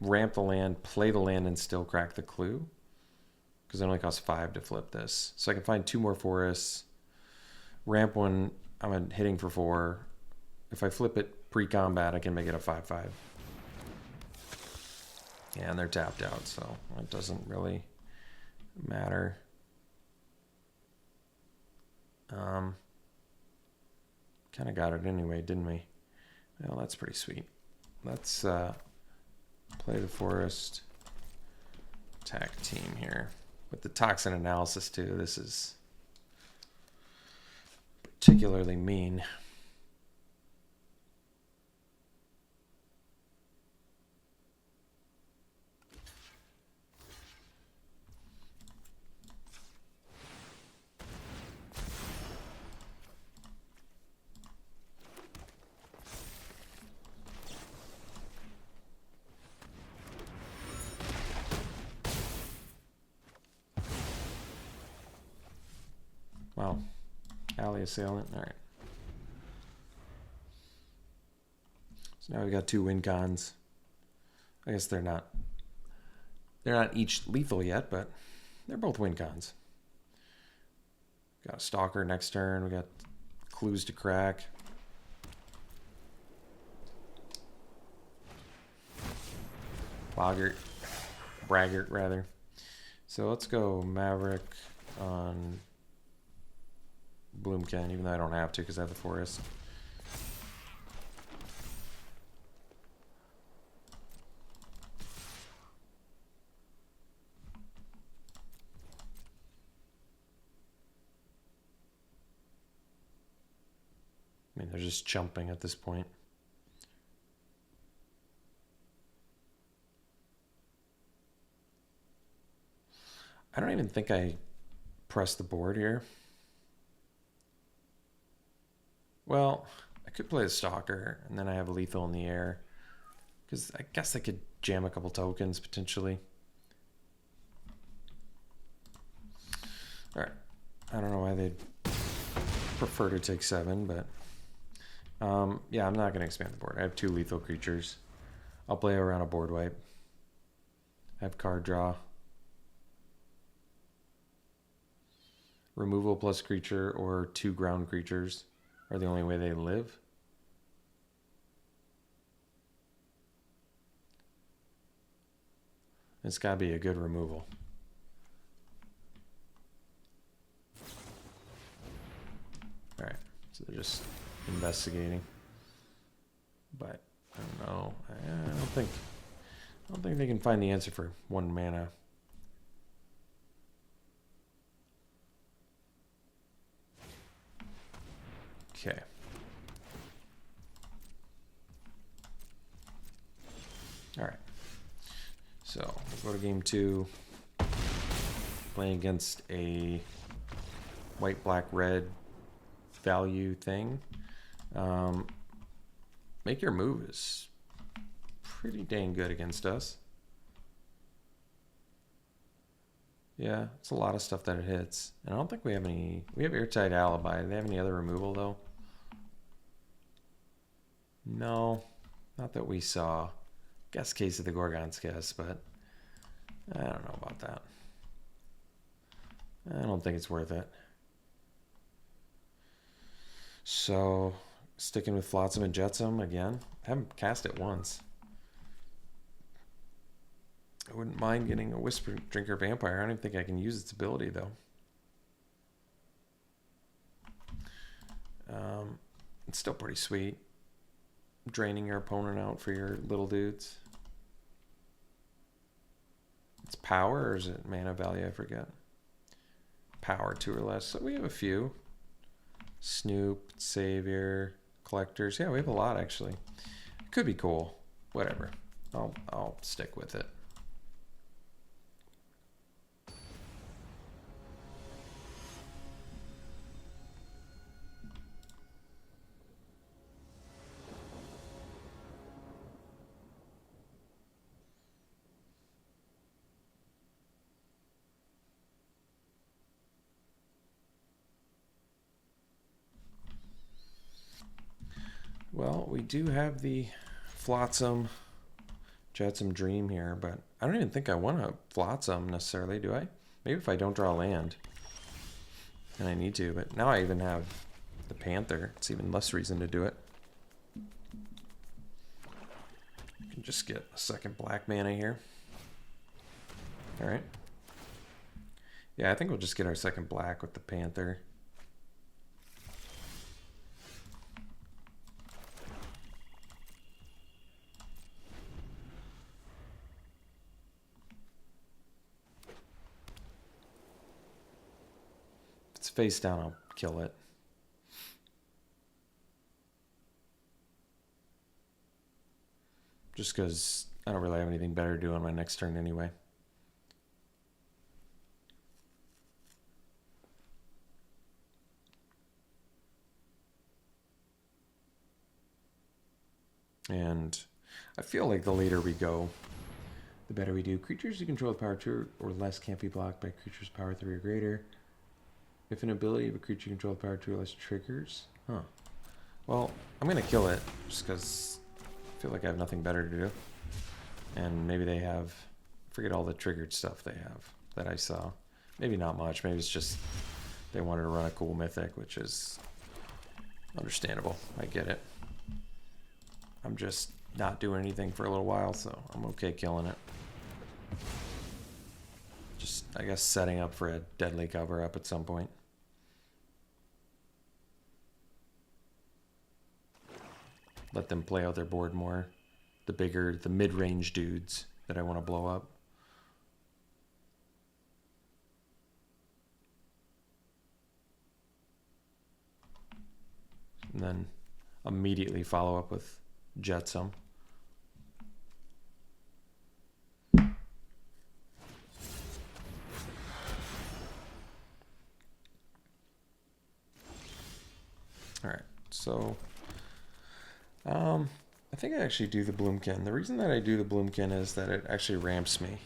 Speaker 1: ramp the land, play the land, and still crack the clue, because it only costs 5 to flip this. So I can find 2 more forests, ramp one, I'm hitting for 4. If I flip it pre-combat, I can make it a 5/5. Yeah, and they're tapped out, so it doesn't really matter. Kind of got it anyway, didn't we? Well, that's pretty sweet. Let's play the forest attack team here. With the toxin analysis too, this is particularly mean. Wow. Alley Assailant. All right. So now we've got 2 win cons. I guess they're not each lethal yet, but they're both win cons. Got a Stalker next turn. We got clues to crack. Braggart rather. So let's go Maverick on Bloomkin, even though I don't have to because I have the forest. I mean, they're just jumping at this point. I don't even think I pressed the board here. Well, I could play a Stalker, and then I have a lethal in the air. Because I guess I could jam a couple tokens, potentially. Alright. I don't know why they'd prefer to take 7, but... yeah, I'm not going to expand the board. I have 2 lethal creatures. I'll play around a board wipe. I have card draw. Removal plus creature or 2 ground creatures are the only way they live. It's got to be a good removal. Alright, so they're just investigating. But I don't know. I don't think they can find the answer for 1 mana. Okay. All right. So we'll go to game 2. Playing against a white, black, red value thing. Make your move is pretty dang good against us. Yeah, it's a lot of stuff that it hits. And I don't think we have any... We have Airtight Alibi. Do they have any other removal, though? No, not that we saw. Guess Case of the Gorgon's Kiss, but I don't know about that. I don't think it's worth it. So, sticking with Flotsam and Jetsam again. I haven't cast it once. I wouldn't mind getting a Whisper Drinker Vampire. I don't even think I can use its ability, though. It's still pretty sweet. Draining your opponent out for your little dudes. It's power, or is it mana value? I forget. Power 2 or less. So we have a few. Snoop, Savior, Collectors. Yeah, we have a lot, actually. Could be cool. Whatever. I'll stick with it. Well, we do have the Flotsam Jetsam Dream here, but I don't even think I want to Flotsam necessarily, do I? Maybe if I don't draw land. And I need to, but now I even have the Panther. It's even less reason to do it. I can just get a second black mana here. Alright. Yeah, I think we'll just get our second black with the Panther. Face down, I'll kill it. Just because I don't really have anything better to do on my next turn anyway. And I feel like the later we go, the better we do. Creatures you control with power 2 or less can't be blocked by creatures power 3 or greater. If an ability of a creature you control with power 2 or less triggers. Huh. Well, I'm going to kill it just because I feel like I have nothing better to do. And maybe they have... Forget all the triggered stuff they have that I saw. Maybe not much. Maybe it's just they wanted to run a cool mythic, which is understandable. I get it. I'm just not doing anything for a little while, so I'm okay killing it. Just, I guess, setting up for a deadly cover up at some point. Let them play out their board more. The bigger, the mid-range dudes that I want to blow up. And then immediately follow up with Jetsam. Alright, so I think I actually do the Bloomkin. The reason that I do the Bloomkin is that it actually ramps me.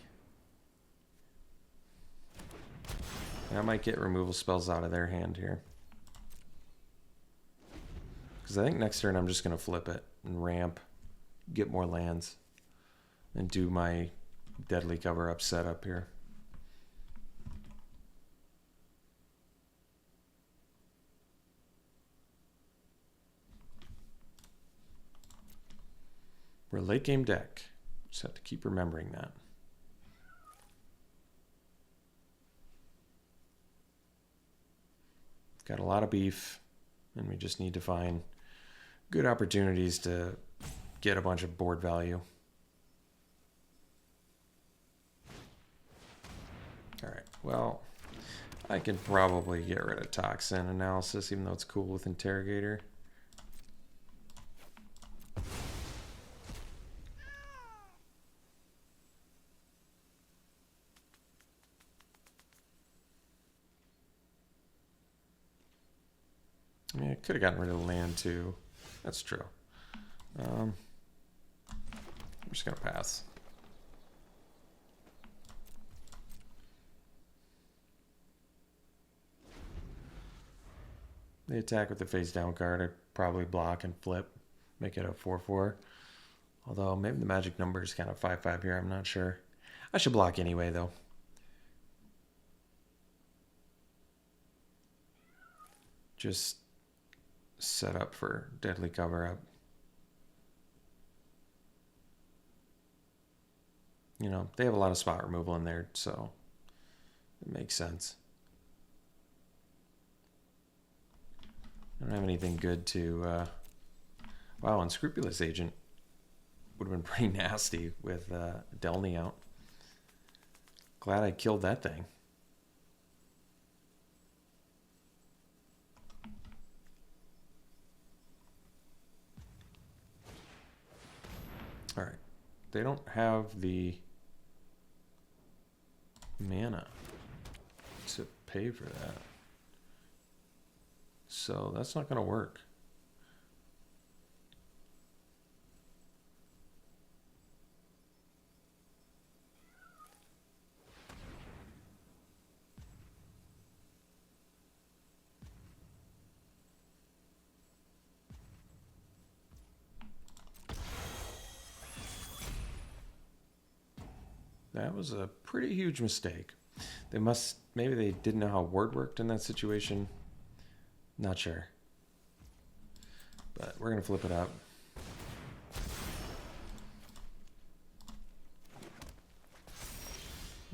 Speaker 1: And I might get removal spells out of their hand here. Because I think next turn I'm just going to flip it and ramp, get more lands, and do my deadly cover up setup here. We're a late game deck. Just have to keep remembering that. Got a lot of beef, and we just need to find good opportunities to get a bunch of board value. Alright, well, I can probably get rid of Toxin Analysis, even though it's cool with Interrogator. Yeah, I could have gotten rid of the land too. That's true. I'm just going to pass. They attack with the face down card. I'd probably block and flip. Make it a 4-4. Although maybe the magic number is kind of 5-5 here. I'm not sure. I should block anyway though. Just set up for deadly cover up. You know, they have a lot of spot removal in there, so it makes sense. I don't have anything good to... Wow, Unscrupulous Agent would have been pretty nasty with Delny out. Glad I killed that thing. Alright. They don't have the mana to pay for that. So that's not going to work. That was a pretty huge mistake. They must, maybe they didn't know how word worked in that situation. Not sure. But we're going to flip it up.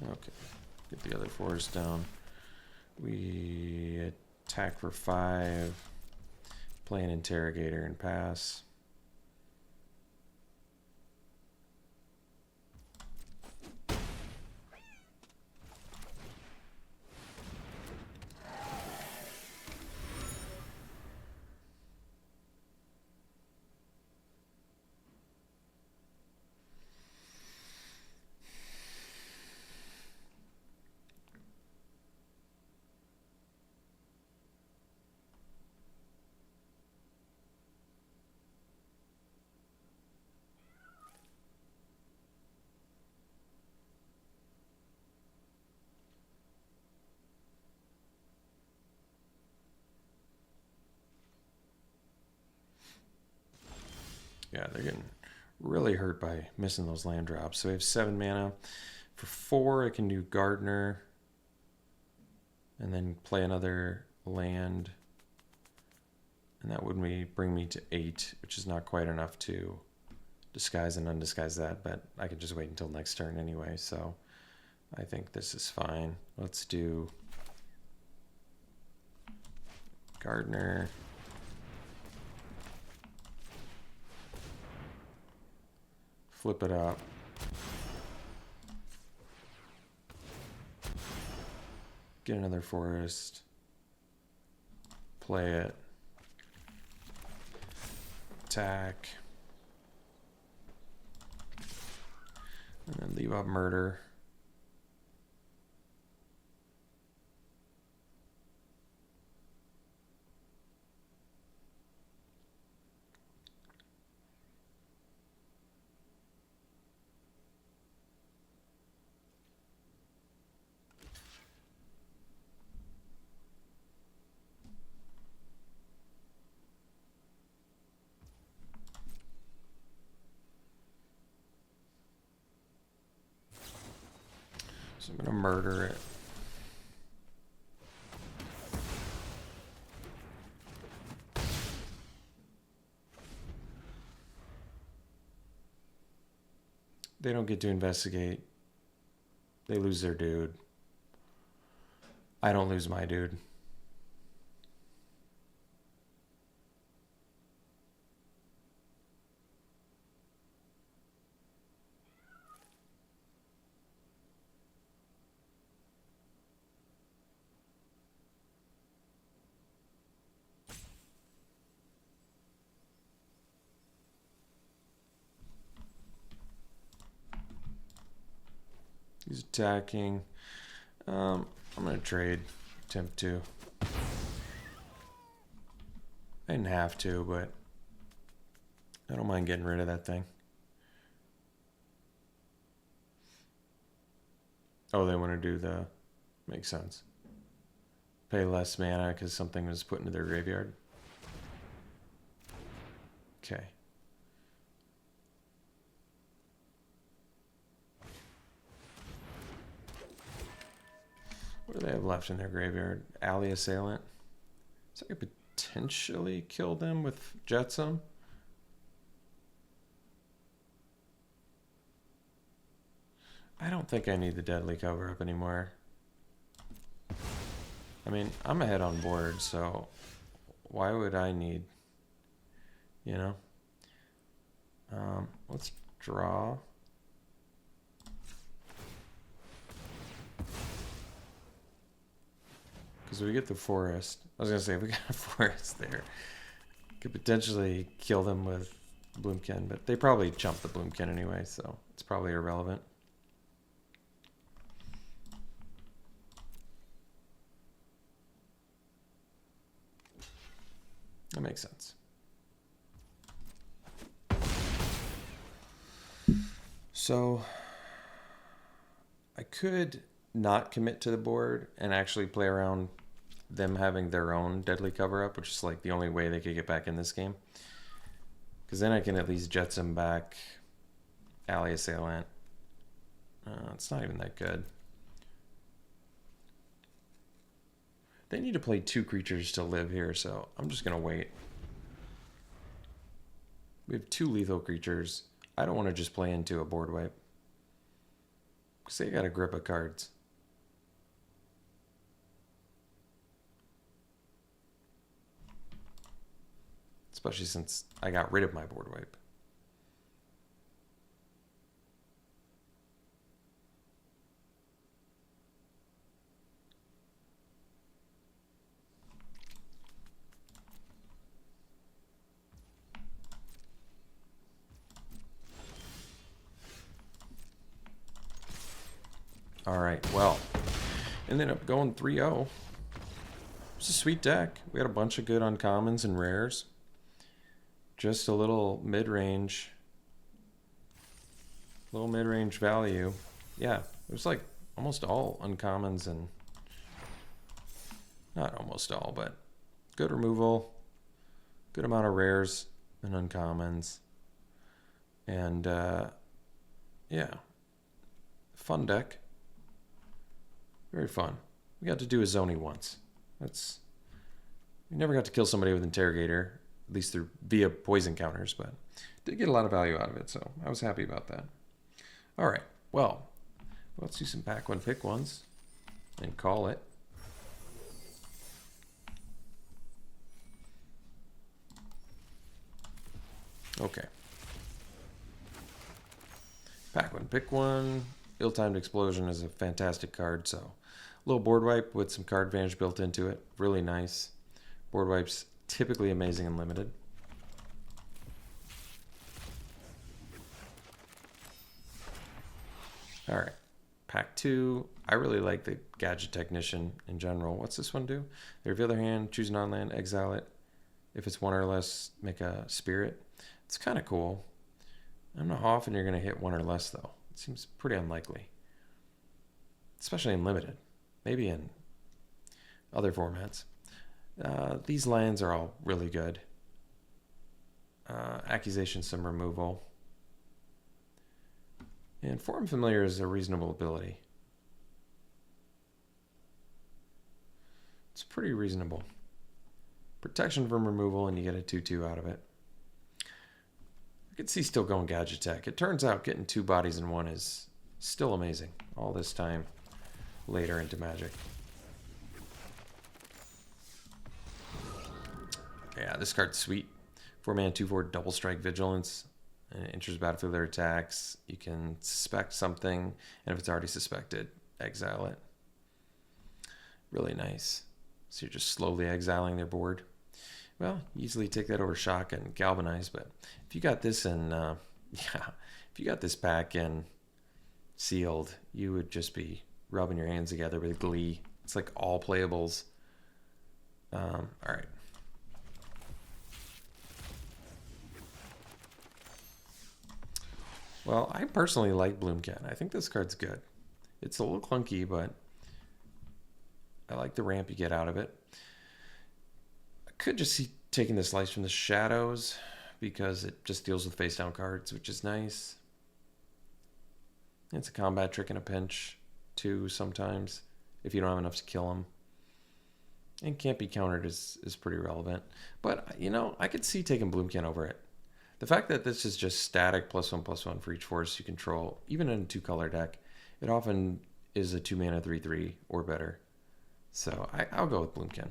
Speaker 1: Okay. Get the other 4s down. We attack for 5. Play an Interrogator and pass. Yeah, they're getting really hurt by missing those land drops. So we have 7 mana. For 4, I can do Gardener. And then play another land. And that would bring me to 8, which is not quite enough to disguise and undisguise that, but I can just wait until next turn anyway, so I think this is fine. Let's do Gardener. Flip it up. Get another forest. Play it. Attack. And then leave up murder. So I'm going to murder it. They don't get to investigate. They lose their dude. I don't lose my dude. He's attacking. I'm going to trade. Attempt to. I didn't have to, but I don't mind getting rid of that thing. Oh, they want to do the... Makes sense. Pay less mana because something was put into their graveyard. Okay. What do they have left in their graveyard? Alley Assailant. So I could potentially kill them with Jetsam. I don't think I need the Deadly Cover-Up anymore. I mean, I'm ahead on board, so why would I need, you know? Let's draw. Because we get the forest. I was going to say, if we got a forest there, could potentially kill them with Bloomkin, but they probably chump the Bloomkin anyway, so it's probably irrelevant. That makes sense. So I could not commit to the board and actually play around them having their own Deadly Cover-Up, which is like the only way they could get back in this game. Because then I can at least Jetsam back Alley Assailant. It's not even that good. They need to play 2 creatures to live here, so I'm just going to wait. We have 2 lethal creatures. I don't want to just play into a board wipe. Because they got a grip of cards. Especially since I got rid of my board wipe. All right, well, ended up going 3-0. It's a sweet deck. We had a bunch of good uncommons and rares. Just a little mid-range value. Yeah, it was like almost all uncommons and not almost all, but good removal, good amount of rares and uncommons, and yeah, fun deck. Very fun. We got to do a Zoni once. We never got to kill somebody with Interrogator. at least through via poison counters, but did get a lot of value out of it, so I was happy about that. All right, well, let's do some pack one, pick ones and call it. Okay. Pack one, pick one. Ill-timed explosion is a fantastic card, so a little board wipe with some card advantage built into it. Really nice. Board wipes typically amazing and limited. All right, pack two. I really like the Gadget Technician in general. What's this one do? Every other hand, choose an on-land, exile it. If it's one or less, make a spirit. It's kind of cool. I don't know how often you're going to hit one or less, though. It seems pretty unlikely, especially in limited. Maybe in other formats. These lands are all really good. Accusation, some removal. And Form Familiar is a reasonable ability. It's pretty reasonable. Protection from removal, and you get a 2/2 out of it. I could see still going Gadget Tech. It turns out getting 2 bodies in 1 is still amazing. All this time later into Magic. Yeah, this card's sweet. 4-mana, 2/4, double strike vigilance. And it enters battlefield their attacks. You can suspect something, and if it's already suspected, exile it. Really nice. So you're just slowly exiling their board. Well, easily take that over Shock and Galvanize, but if you got this in, if you got this pack in sealed, you would just be rubbing your hands together with glee. It's like all playables. All right. Well, I personally like Bloomcat. I think this card's good. It's a little clunky, but I like the ramp you get out of it. I could just see taking the Slice from the Shadows because it just deals with face down cards, which is nice. It's a combat trick in a pinch, too, sometimes, if you don't have enough to kill them. And can't be countered is pretty relevant. But, you know, I could see taking Bloomcat over it. The fact that this is just static +1/+1 for each force you control, even in a 2-color deck, it often is a 2-mana 3/3 or better. So I'll go with Bloomkin.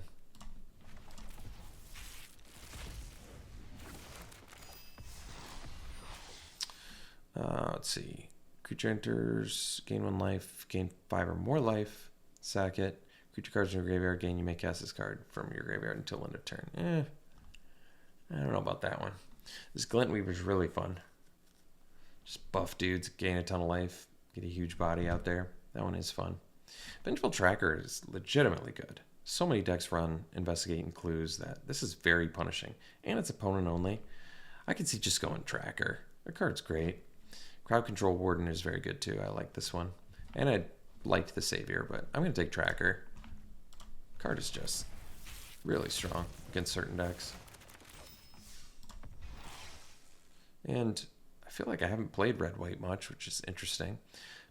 Speaker 1: Let's see. Creature enters, gain 1 life, gain 5 or more life, sack it. Creature cards in your graveyard, gain, you may cast this card from your graveyard until end of turn. I don't know about that one. This Glint Weaver is really fun. Just buff dudes, gain a ton of life, get a huge body out there. That one is fun. Vengeful Tracker is legitimately good. So many decks run Investigating Clues that this is very punishing. And it's opponent only. I could see just going Tracker. The card's great. Crowd Control Warden is very good too. I like this one. And I liked the Savior, but I'm going to take Tracker. Card is just really strong against certain decks. And I feel like I haven't played red-white much, which is interesting.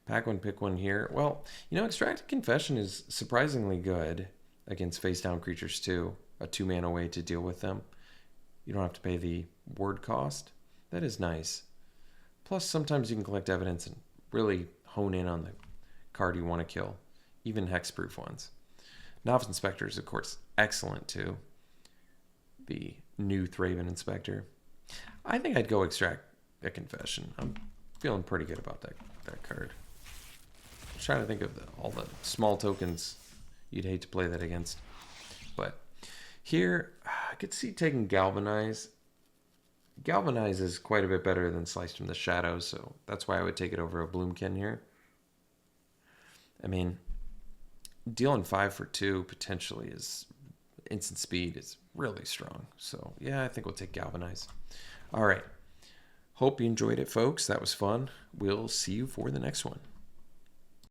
Speaker 1: Pack one, pick one here. Well, you know, Extracted Confession is surprisingly good against face-down creatures too. A 2-mana way to deal with them. You don't have to pay the word cost. That is nice. Plus, sometimes you can collect evidence and really hone in on the card you want to kill. Even hexproof ones. Novice Inspector is, of course, excellent too. The new Thraven Inspector. I think I'd go Extract a Confession. I'm feeling pretty good about that card. I'm trying to think of all the small tokens you'd hate to play that against. But here, I could see taking Galvanize. Galvanize is quite a bit better than Slice from the Shadows, so that's why I would take it over a Bloomkin here. I mean, dealing 5 for 2 potentially is instant speed is really strong. So yeah, I think we'll take Galvanize. All right. Hope you enjoyed it, folks. That was fun. We'll see you for the next one.